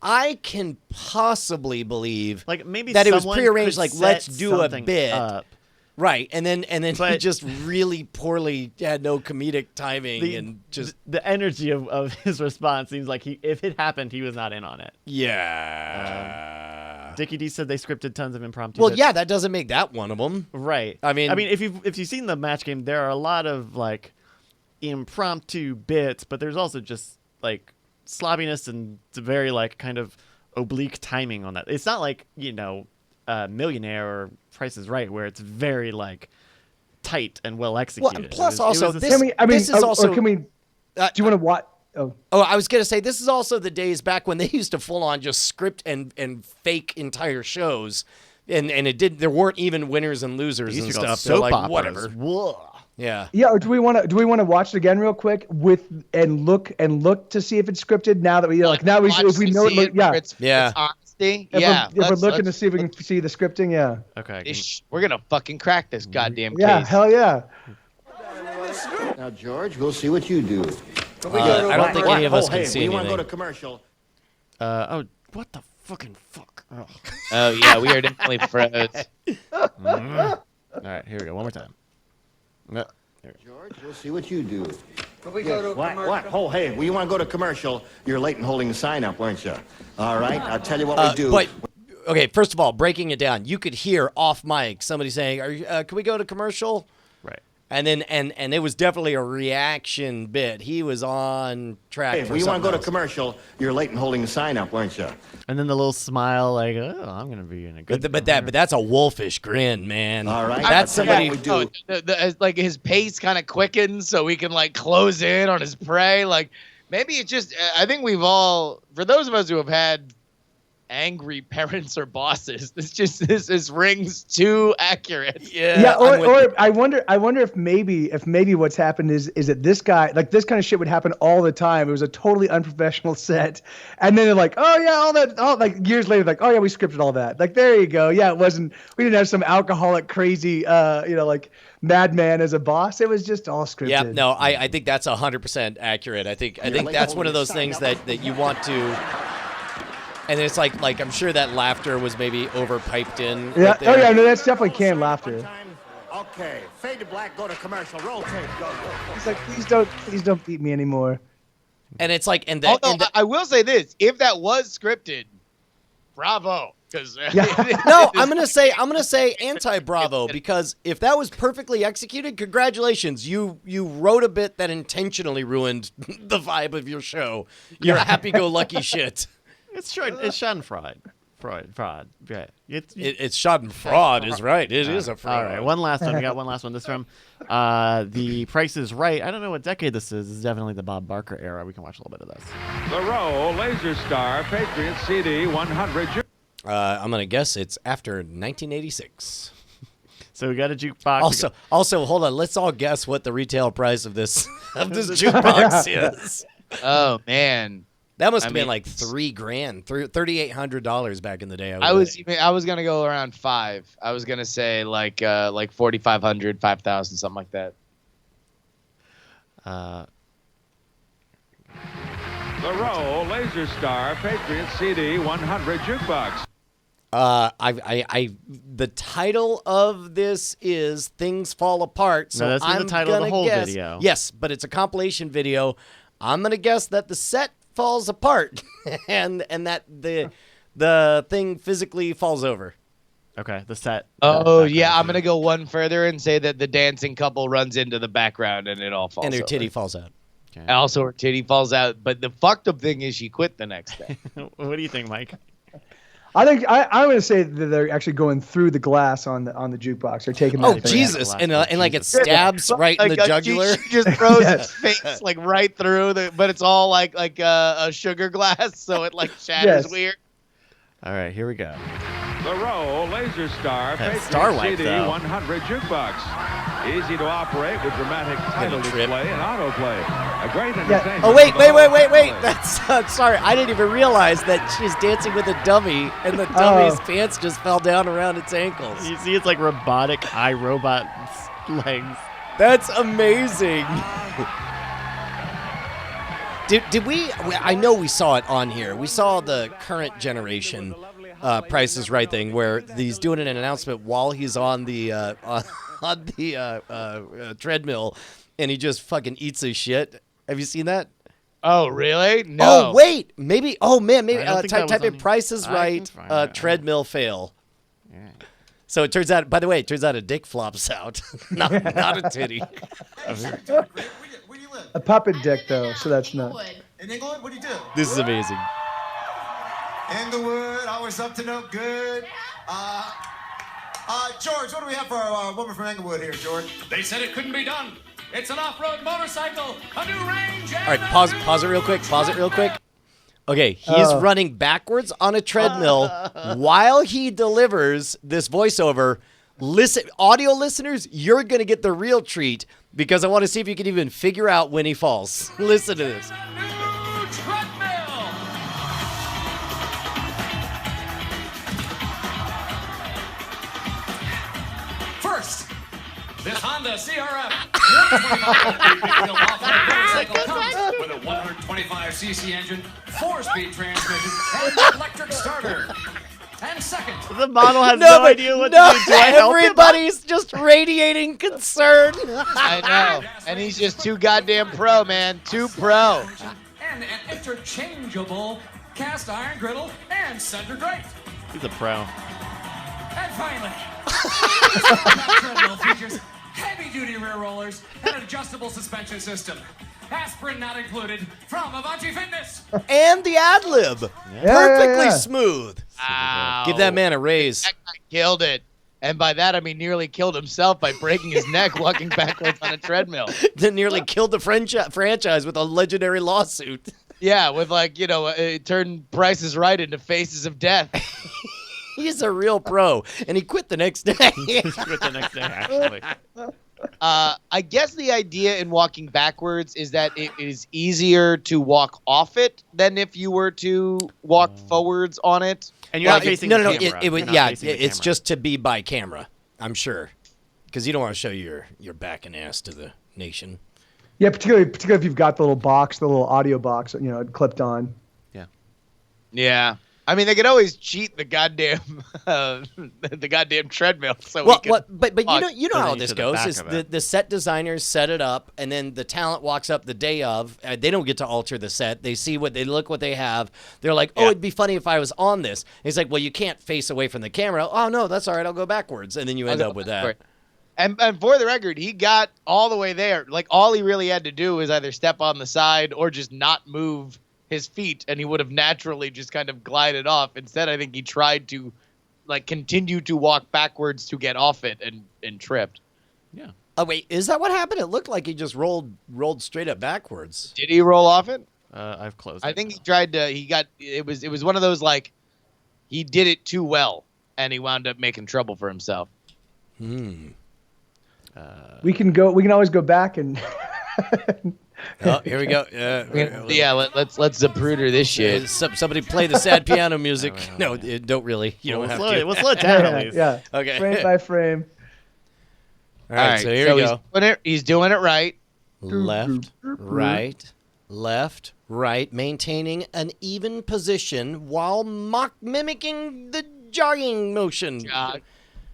I can possibly believe
Like maybe
that it was
someone
prearranged.
could
Like
set
let's do a
something
bit,
up.
right? And then he
But-
just really poorly had no comedic timing and just
the energy of his response seems like if it happened, he was not in on it.
yeah.
Dickie D said they scripted tons of impromptu.
Well,
bits.
yeah, that doesn't make that one of them.
Right.
I mean,
if you've seen the match game, there are a lot of like impromptu bits, but there's also just like sloppiness and very like kind of oblique timing on that. It's not like Millionaire or Price is Right, where it's very like tight and well
Well,
executed.
and plus
It was
also
a
this,
Can we? I mean,
this is also.
or can we? Do you want to watch? Oh,
I was gonna say this is also the days back when they used to full on just script and fake entire shows, and it did. There weren't even winners and losers and stuff. They're like whatever.
Whoa.
Yeah.
yeah. Or do we want to watch it again real quick and look to see if it's scripted now that we if we know it.
Yeah.
It's honesty.
If we're looking to see if we can see the scripting. Yeah.
Okay.
We're gonna fucking crack this goddamn
Yeah.
case.
Hell yeah.
Now, George, we'll see what you do.
I don't think any of us can see
You want to go to
anything.
commercial?
Oh, what the fucking fuck? Oh.
Oh yeah, we are definitely froze.
All right, here we go. One more time. No.
George, we'll see what you do. What? Oh, hey, you want to go to commercial? You're late in holding the sign up, weren't you? All right, I'll tell you what we do.
But okay, first of all, breaking it down, you could hear off mic somebody saying, "Are you, can we go to commercial?"
Right.
And then and it was definitely a reaction bit. He was on track.
Hey,
for
you want to go to
something else.
commercial? You're late in holding the sign up, weren't you?
And then the little smile, like, oh, I'm gonna be in a good.
But that's a wolfish grin, man.
All right.
That's somebody.
What we do.
Like his pace kind of quickens so we can like close in on his prey. Like maybe it's just. I think we've all, for those of us who have had angry parents or bosses, this rings too accurate.
Yeah, or I wonder if maybe what's happened is that this guy, like, this kind of shit would happen all the time. It was a totally unprofessional set, and then they're like, oh yeah, like years later, like, oh yeah, we scripted all that. Like, there you go. Yeah, we didn't have some alcoholic crazy like madman as a boss. It was just all scripted.
Yeah, no, I think that's 100% accurate. I think that's one of those things that you want to. And it's like I'm sure that laughter was maybe overpiped in.
Yeah.
Right there.
Oh yeah. No, that's definitely canned laughter.
Okay, fade to black, go to commercial, roll tape, go.
He's like, please don't beat me anymore.
And it's like,
Although I will say this: if that was scripted, bravo. Because
no, I'm gonna say anti-bravo, because if that was perfectly executed, congratulations, you wrote a bit that intentionally ruined the vibe of your show. You're a happy-go-lucky shit.
It's Schadenfreude. Fraud. Yeah.
It's Schadenfreude is right. It is a fraud.
All right, one last one. We got one last one. This from The Price is Right. I don't know what decade this is. This is definitely the Bob Barker era. We can watch a little bit of this.
The Row Laser Star Patriot CD 100.
I'm gonna guess it's after 1986.
So we got a jukebox.
Also, hold on. Let's all guess what the retail price of this jukebox is.
Oh man.
That must have been like $3,000, $3,800 back in the day.
I was gonna go around 5. I was gonna say like 4,500, 5,000, something like that.
The Row Laser Star Patriot CD 100 jukebox.
The title of this is Things Fall Apart. So
no, that's the title of the whole video.
Yes, but it's a compilation video. I'm gonna guess that the set falls apart and that the thing physically falls over.
Okay, the set.
Oh yeah, I'm gonna go one further and say that the dancing couple runs into the background and it all falls.
And her
over.
titty falls out.
Okay.
Also, her titty falls out. But the fucked up thing is she quit the next day.
What do you think, Mike?
I think I'm going to say that they're actually going through the glass on the jukebox. They're taking.
Oh
that thing
Jesus!
out.
And like it stabs right in the jugular.
She just throws his face like right through but it's all like a sugar glass, so it like shatters weird.
All right, here we go.
The Row Laser Star
That
Patriot
Star Wipe,
CD
though.
100 jukebox. Easy to operate with dramatic title display and autoplay. A great entertainment.
Oh wait! That's sorry. I didn't even realize that she's dancing with a dummy, and the dummy's pants just fell down around its ankles.
You see, it's like robotic iRobot legs.
That's amazing. Did we? I know we saw it on here. We saw the current generation Price is Right thing where he's doing an announcement while he's on the treadmill, and he just fucking eats his shit. Have you seen that?
Oh really? No.
Oh wait, maybe. Oh man, maybe
I don't think that
type
was
in
on-
Price is
I can
Right
find it.
treadmill fail.
Yeah.
So it turns out. By the way, it turns out a dick flops out, not a titty.
Where do you live?
A puppet dick though, so that's not.
In England? What do you do?
This is amazing.
Inglewood, always up to no good. George, what do we have for our woman from Inglewood here, George?
They said it couldn't be done. It's an off-road motorcycle, a new range.
All right, pause it real quick. Okay, he's running backwards on a treadmill while he delivers this voiceover. Listen, audio listeners, you're going to get the real treat because I want to see if you can even figure out when he falls. Listen to this.
First, this Honda CRF 125 comes with a 125cc engine, 4-speed transmission, and electric starter. And second,
The model has no idea what to do. Do I help him?
Everybody's just radiating concern.
I know. And he's just too goddamn pro, man. Too pro.
and an interchangeable cast iron griddle and center grate.
He's a pro.
And finally, this treadmill features heavy-duty rear rollers and an adjustable suspension system. Aspirin not included from Avanti Fitness.
And the ad-lib. Perfectly smooth.
Ow.
Give that man a raise.
That guy killed it. And by that, I mean nearly killed himself by breaking his neck walking backwards on a treadmill.
Then nearly killed the franchise with a legendary lawsuit.
Yeah, with it turned Price is Right into Faces of Death.
He's a real pro, and he quit the next day.
He quit the next day, actually.
I guess the idea in walking backwards is that it is easier to walk off it than if you were to walk forwards on it.
And you're not facing the camera.
It's just to be by camera, I'm sure, because you don't want to show your back and ass to the nation.
Yeah, particularly if you've got the little box, the little audio box, clipped on.
Yeah. I mean, they could always cheat the goddamn treadmill. So
But you know how this goes. Is the set designers set it up, and then the talent walks up the day of. They don't get to alter the set. They see what they have. They're like, oh, it'd be funny if I was on this. And he's like, well, you can't face away from the camera. Oh no, that's all right. I'll go backwards, and then you end up with that.
And for the record, he got all the way there. Like all he really had to do is either step on the side or just not move his feet, and he would have naturally just kind of glided off. Instead, I think he tried to continue to walk backwards to get off it and tripped.
Yeah.
Oh wait, is that what happened? It looked like he just rolled straight up backwards.
Did he roll off it?
I've closed.
I think he tried to. It was one of those he did it too well, and he wound up making trouble for himself.
We can always go back and.
Oh, here we go.
Let's Zapruder this shit.
Somebody play the sad piano music. No, don't really. You don't have to.
We'll slow it down at least.
Yeah.
Okay.
Frame by frame.
All right, so here we go.
He's doing it right.
Left, right, maintaining an even position while mimicking the jogging motion.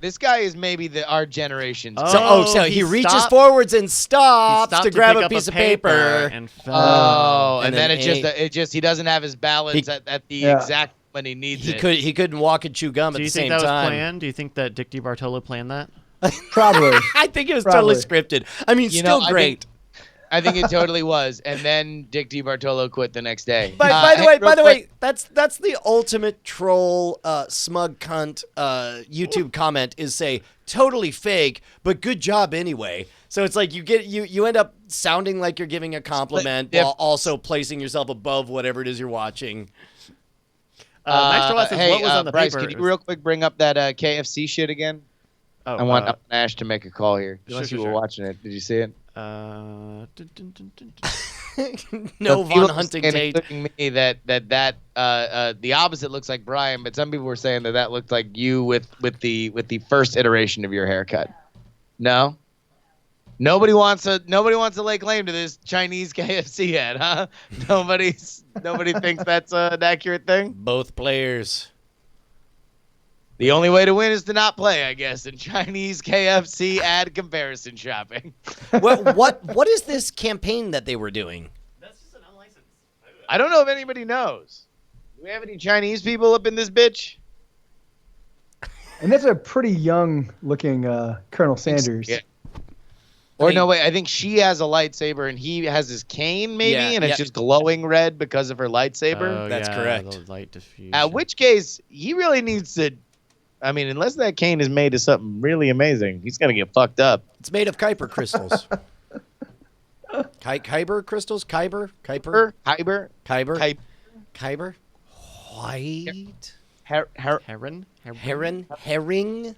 This guy is maybe our generation's.
So he reaches forwards and stops to grab a piece of paper.
And fell.
And then it just he doesn't have his balance at the exact when he needs it.
He couldn't walk and chew gum at the same time.
Do you think that was planned? Do you think that Dick DiBartolo planned that?
Probably.
I think it was totally scripted. I mean, still great.
I think it totally was. And then Dick DiBartolo quit the next day.
By the way, that's the ultimate troll, smug cunt YouTube comment is say totally fake, but good job anyway. So it's like you end up sounding like you're giving a compliment while also placing yourself above whatever it is you're watching.
Next to us is what was on the
Bryce,
paper.
Can you real quick bring up that KFC shit again?
Oh,
I want Ash to make a call here. Unless
sure,
you were watching it. Did you see it?
No
So
Von Hunting Tate.
Including me that the opposite looks like Brian, but some people were saying that looked like you with the first iteration of your haircut. No. Nobody wants to lay claim to this Chinese KFC ad, huh? Nobody thinks that's an accurate thing.
Both players.
The only way to win is to not play, I guess, in Chinese KFC ad comparison shopping.
What is this campaign that they were doing?
That's just an unlicensed.
I don't know if anybody knows. Do we have any Chinese people up in this bitch?
And that's a pretty young looking Colonel Sanders.
Yeah. Or no, wait, I think she has a lightsaber and he has his cane, maybe,
Yeah,
and it's
yeah.
just glowing red because of her lightsaber.
Oh,
That's
yeah,
correct.
The light diffusion.
At which case, he really needs to. I mean, unless that cane is made of something really amazing, he's gonna get fucked up.
It's made of Kuiper crystals. Kyber crystals? Kyber?
Kyber.
White?
Heron?
Herring? Hairline?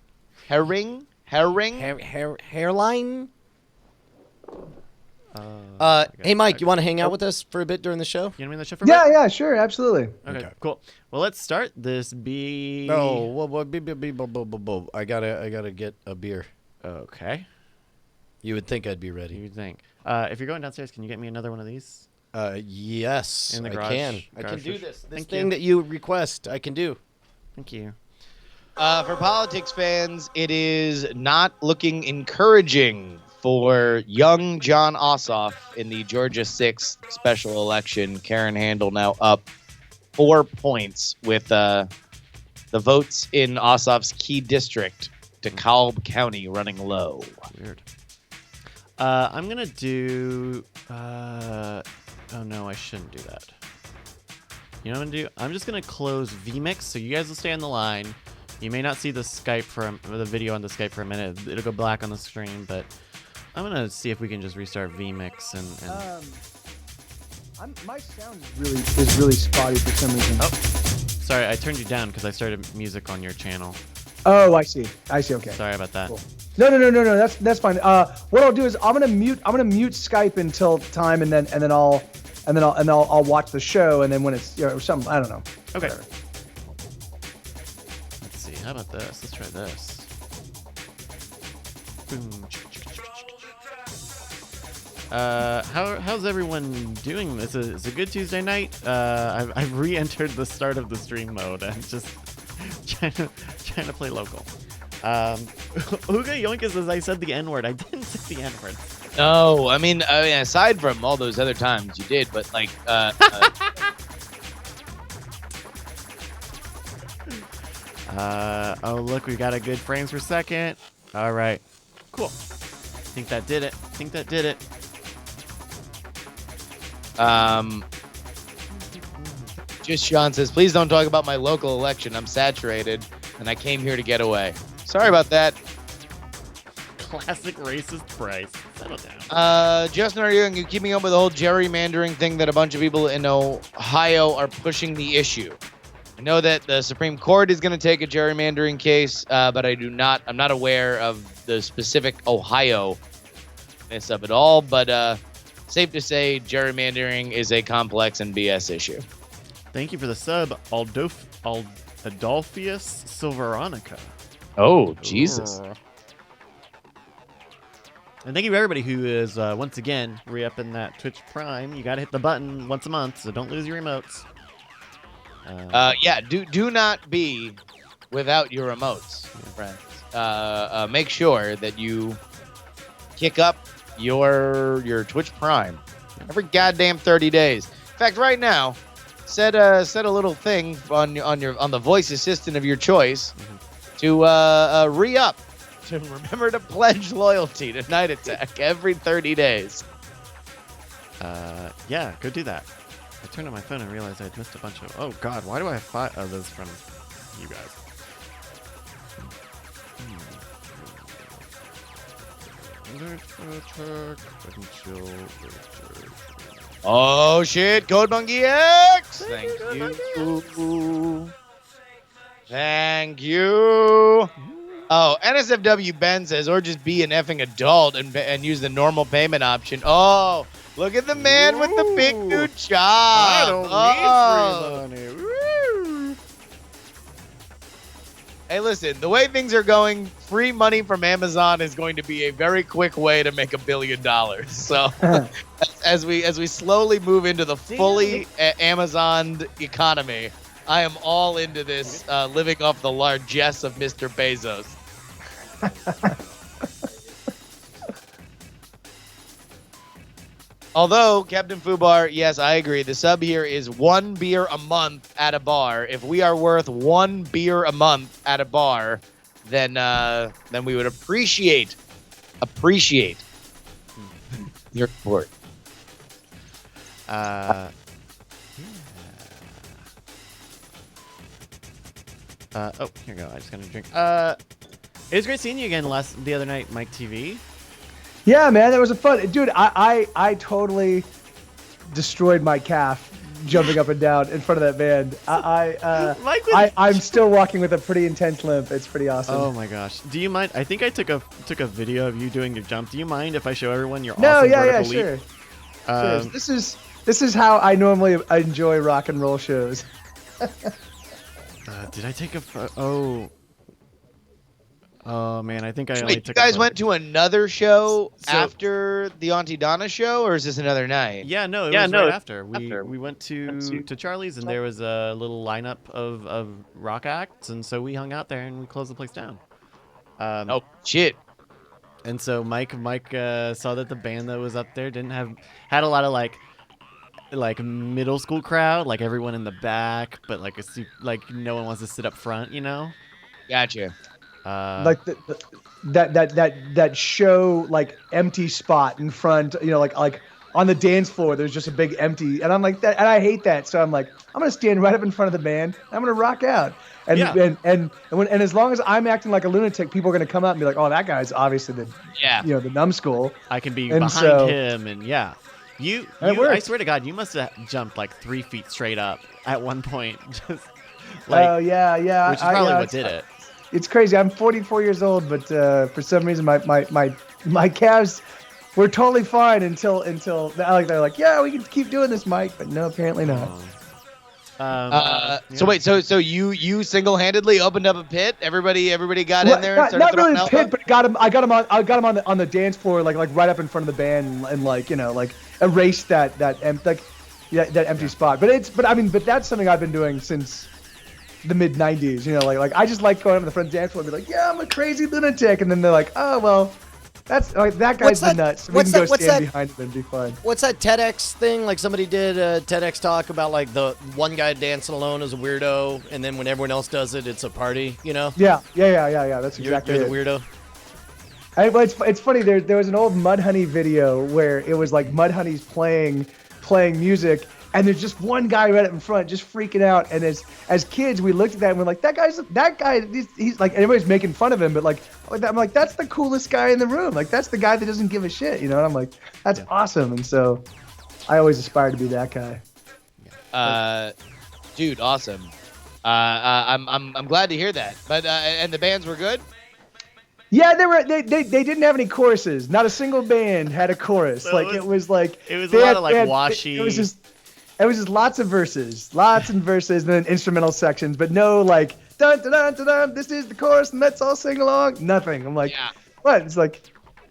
Hey, Mike, you want to hang out with us for a bit during the show?
You want me in the show for a bit?
Yeah, sure, absolutely.
Okay, cool. Well, let's start this B.
I gotta get a beer.
Okay.
You would think I'd be ready.
You would think. If you're going downstairs, can you get me another one of these?
Yes,
In the garage.
I can. I can
Garage.
do this. This
Thank
thing
you.
that you request, I can do.
Thank you.
For politics fans, it is not looking encouraging for young John Ossoff in the Georgia 6th special election. Karen Handel now up 4 points with the votes in Ossoff's key district, DeKalb County, running low.
Weird. I'm gonna do. Oh no, I shouldn't do that. You know what I'm gonna do? I'm just gonna close vMix, so you guys will stay on the line. You may not see the the video on the Skype for a minute. It'll go black on the screen, but I'm gonna see if we can just restart vMix and.
My sound is really spotty for some reason.
Oh, sorry, I turned you down because I started music on your channel.
Oh, I see. Okay.
Sorry about that.
Cool. No. That's fine. What I'll do is I'm gonna mute Skype until time, and then I'll watch the show, and then when it's something, I don't know.
Okay.
Whatever.
Let's see. How about this? Let's try this. Boom. How's everyone doing? It's a good Tuesday night. I've re-entered the start of the stream mode and just trying to play local. Uga Yoinka says I said the N-word. I didn't say the N-word.
No, I mean, aside from all those other times you did, but like,
oh look, we got a good frames per second. All right, cool. Think that did it.
Just Sean says, please don't talk about my local election. I'm saturated, and I came here to get away. Sorry about that.
Classic racist Bryce. Settle down.
Justin, are you keeping up with the whole gerrymandering thing that a bunch of people in Ohio are pushing the issue? I know that the Supreme Court is going to take a gerrymandering case, but I'm not aware of the specific Ohio-ness of it all, but safe to say gerrymandering is a complex and BS issue.
Thank you for the sub, Adolphius Silveronica.
Oh, Jesus.
And thank you to everybody who is, once again, re-upping that Twitch Prime. You got to hit the button once a month, so don't lose your remotes.
Yeah, do not be without your remotes, friends. Make sure that you kick up your Twitch Prime every goddamn 30 days. In fact, right now, set a little thing on the voice assistant of your choice to re-up. To remember to pledge loyalty to Night Attack every 30 days.
Yeah, go do that. I turned on my phone and realized I'd missed a bunch of. Oh God, why do I have 5 of those from you guys?
Oh shit, Code Monkey X! Thank you. Thank you. Oh, NSFW Ben says, or just be an effing adult and use the normal payment option. Oh, look at the man with the big new job.
I don't need free money. Woo.
Hey, listen, the way things are going, free money from Amazon is going to be a very quick way to make $1 billion. So as we slowly move into the fully Amazoned economy, I am all into this living off the largesse of Mr. Bezos. Although, Captain Fubar, yes, I agree. The sub here is 1 beer a month at a bar. If we are worth 1 beer a month at a bar, then we would appreciate Your report.
Yeah. Oh, here you go. I just got a drink. It was great seeing you again the other night, Mike TV.
Yeah, man, that was a fun. Dude, I totally destroyed my calf jumping up and down in front of that band. I'm still walking with a pretty intense limp. It's pretty awesome.
Oh my gosh. Do you mind? I think I took a video of you doing your jump. Do you mind if I show everyone your awesome vertical leap?
Sure. Sure. This is how I normally enjoy rock and roll shows.
Did I take a? Oh man, I think I only
Wait,
took.
You guys went to another show after the Auntie Donna show, or is this another night?
Yeah, no, it was right after. We went to Charlie's, and there was a little lineup of rock acts, and so we hung out there and we closed the place down.
Oh shit!
And so Mike saw that the band that was up there had a lot of like middle school crowd, like everyone in the back, but like no one wants to sit up front, you know?
Gotcha.
Like that show, like empty spot in front, you know, like on the dance floor, there's just a big empty, and I'm like that, and I hate that. So I'm like, I'm gonna stand right up in front of the band. I'm gonna rock out, and as long as I'm acting like a lunatic, people are gonna come up and be like, oh, that guy's obviously the numbskull.
I can be
and
behind him, and yeah. You I swear to God, you must have jumped like 3 feet straight up at one point. Just like,
yeah.
Which is probably what did it.
It's crazy. I'm 44 years old, but for some reason my calves were totally fine until they're like, yeah, we can keep doing this, Mike. But no, apparently not.
So wait, so you single-handedly opened up a pit? Everybody got in there and started
not really
throwing
a pit, but I got him on the dance floor, like right up in front of the band, and like, you know, like erase that empty spot. But that's something I've been doing since the mid '90s. You know, like I just like going up to the front dance floor and be like, yeah, I'm a crazy lunatic, and then they're like, oh well. That's like that guy's the nuts. We can go stand behind him and be fine.
What's that TEDx thing? Like somebody did a TEDx talk about like the one guy dancing alone as a weirdo, and then when everyone else does it, it's a party. You know?
Yeah. That's exactly
you're the weirdo.
It's funny. There was an old Mudhoney video where it was like Mudhoney's playing music, and there's just one guy right up in front, just freaking out. And as kids, we looked at that and we're like, that guy. He's like, everybody's making fun of him, but like, I'm like, that's the coolest guy in the room. Like, that's the guy that doesn't give a shit, you know? And I'm like, that's awesome. And so, I always aspire to be that guy.
Dude, awesome. I'm glad to hear that. But and the bands were good.
Yeah, they didn't have any choruses. Not a single band had a chorus.
So
it was a
lot of like washy.
It was just lots and verses, and then instrumental sections, but no like dun dun dun dun dun. This is the chorus, and let's all sing along. Nothing. I'm like, what? It's like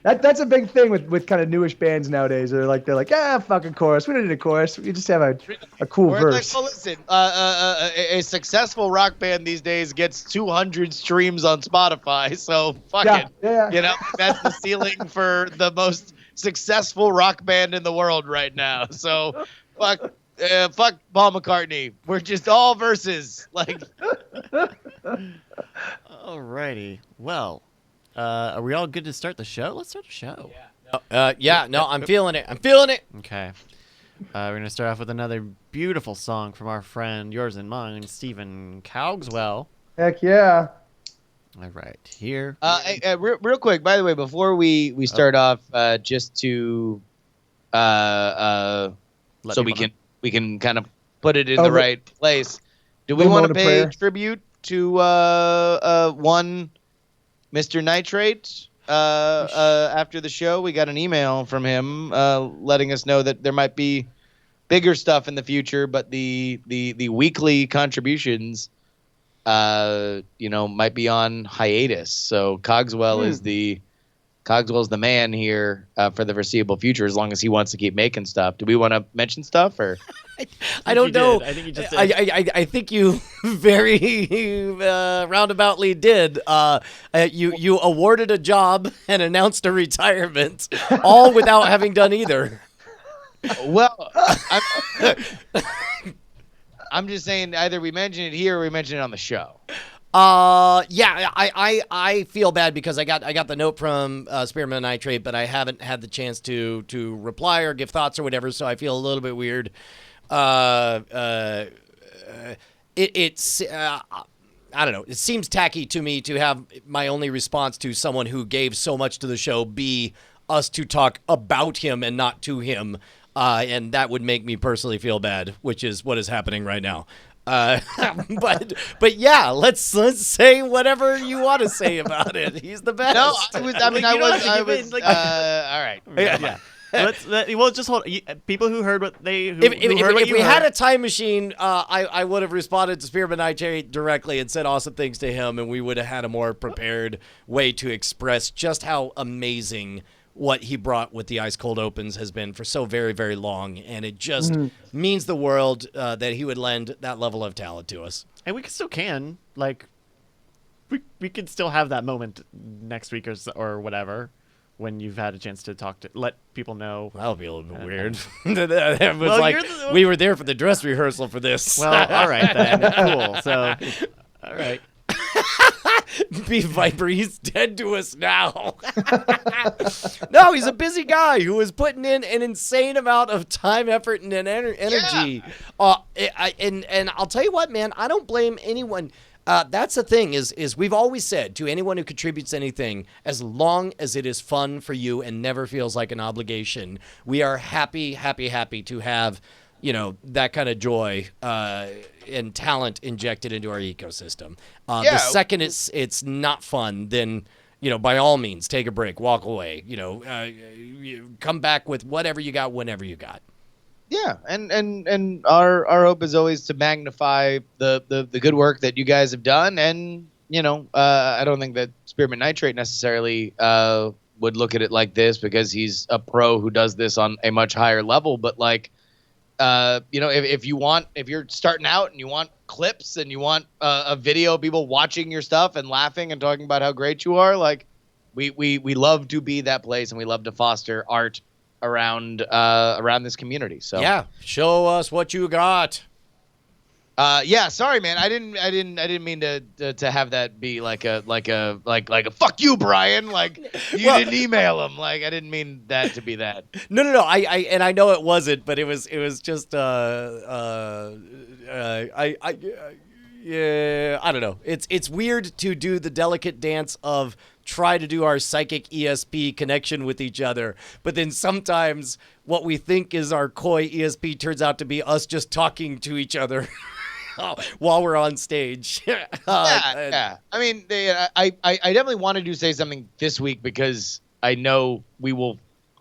that's a big thing with kind of newish bands nowadays. They're like, fucking chorus. We don't need a chorus. We just have a cool verse.
Like, well, listen, a successful rock band these days gets 200 streams on Spotify. So fuck it.
Yeah.
You know, that's the ceiling for the most successful rock band in the world right now. So fuck Paul McCartney. We're just all verses. Like.
Alrighty. Well. Are we all good to start the show? Let's start the show.
I'm feeling it.
Okay. We're going to start off with another beautiful song from our friend, yours and mine, Stephen Cogswell.
Heck yeah.
All right, here.
Real quick, by the way, before we start off, just to so we can kind of put it in the right place. Do we want to pay tribute to one Mr. Nitrate? After the show, we got an email from him letting us know that there might be bigger stuff in the future, but the weekly contributions might be on hiatus. So Cogswell's the man here for the foreseeable future, as long as he wants to keep making stuff. Do we want to mention stuff, or?
I don't know.
I think you just did.
I think you very roundaboutly did. You awarded a job and announced a retirement, all without having done either.
Well, I'm just saying either we mention it here or we mention it on the show.
Yeah, I feel bad because I got the note from Spearmint Nitrate, but I haven't had the chance to reply or give thoughts or whatever, so I feel a little bit weird. It's I don't know. It seems tacky to me to have my only response to someone who gave so much to the show be us to talk about him and not to him, and that would make me personally feel bad, which is what is happening right now. But yeah, let's say whatever you want to say about it. He's the best.
No, I was. All right.
Yeah. We'll just hold. People who heard what they.
If we had a time machine, I would have responded to Spearmint Nitrate directly and said awesome things to him, and we would have had a more prepared way to express just how amazing what he brought with the Ice Cold Opens has been for so very, very long, and it just means the world that he would lend that level of talent to us.
And we still can, like, we could still have that moment next week or whatever, when you've had a chance to let people know.
That'll be a little bit weird. It was we were there for the dress rehearsal for this.
Well, all right then, cool. So, all right.
Beef Viper, he's dead to us now. No, he's a busy guy who is putting in an insane amount of time, effort, and energy. Yeah. And I'll tell you what, man, I don't blame anyone. That's the thing is we've always said to anyone who contributes anything, as long as it is fun for you and never feels like an obligation, we are happy to have, that kind of joy and talent injected into our ecosystem. The second it's not fun, then, by all means, take a break, walk away, come back with whatever you got, whenever you got.
Yeah, and our hope is always to magnify the good work that you guys have done, and I don't think that Spearmint Nitrate necessarily would look at it like this because he's a pro who does this on a much higher level, but like. If you're starting out and you want clips and you want a video of people watching your stuff and laughing and talking about how great you are, like we love to be that place and we love to foster art around this community. So
yeah, show us what you got.
Sorry, man. I didn't mean to have that be like a fuck you, Brian. Like you didn't email him. Like I didn't mean that to be that.
No. I know it wasn't, but it was just I don't know. It's weird to do the delicate dance of try to do our psychic ESP connection with each other, but then sometimes what we think is our coy ESP turns out to be us just talking to each other. While we're on stage.
Yeah. I mean, I definitely wanted to say something this week because I know we will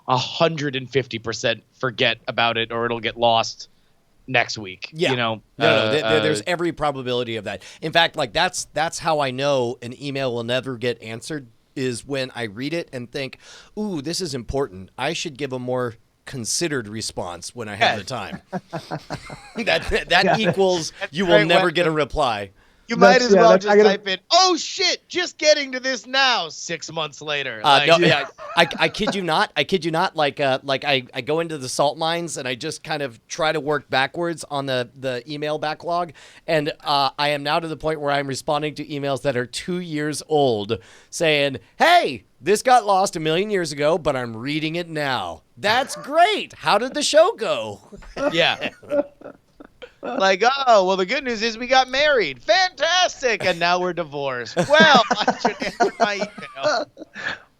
150% forget about it or it'll get lost next week.
Yeah. There's every probability of that. In fact, like that's how I know an email will never get answered is when I read it and think, ooh, this is important. I should give a more considered response when I have the time. that equals you will never get a reply.
You might as well just type in, oh shit, just getting to this now 6 months later.
I kid you not. Like I go into the salt mines and I just kind of try to work backwards on the email backlog. And I am now to the point where I'm responding to emails that are 2 years old saying, hey, this got lost 1,000,000 years ago, but I'm reading it now. That's great. How did the show go?
Yeah. Like, oh, well, the good news is we got married. Fantastic. And now we're divorced. Well, I should answer my email.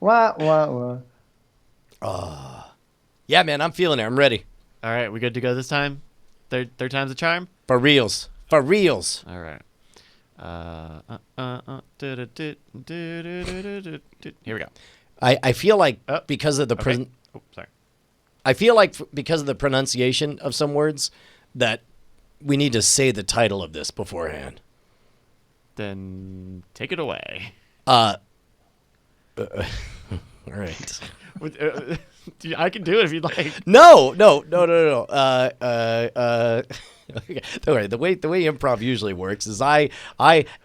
Wah.
Yeah, man, I'm feeling it. I'm ready.
All right, we good to go this time? Third time's a charm?
For reals.
All right. Here we go.
I feel like because of the I feel like because of the pronunciation of some words that we need to say the title of this beforehand.
Then take it away.
All right.
I can do it if you'd like.
No. Okay. Don't worry. The way improv usually works is I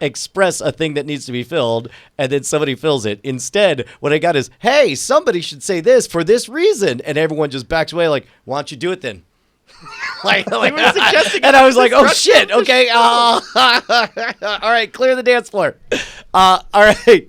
express a thing that needs to be filled, and then somebody fills it. Instead, what I got is, hey, somebody should say this for this reason, and everyone just backs away like, why don't you do it then?
were suggesting
and I was like, oh shit, okay. All right, clear the dance floor. All right.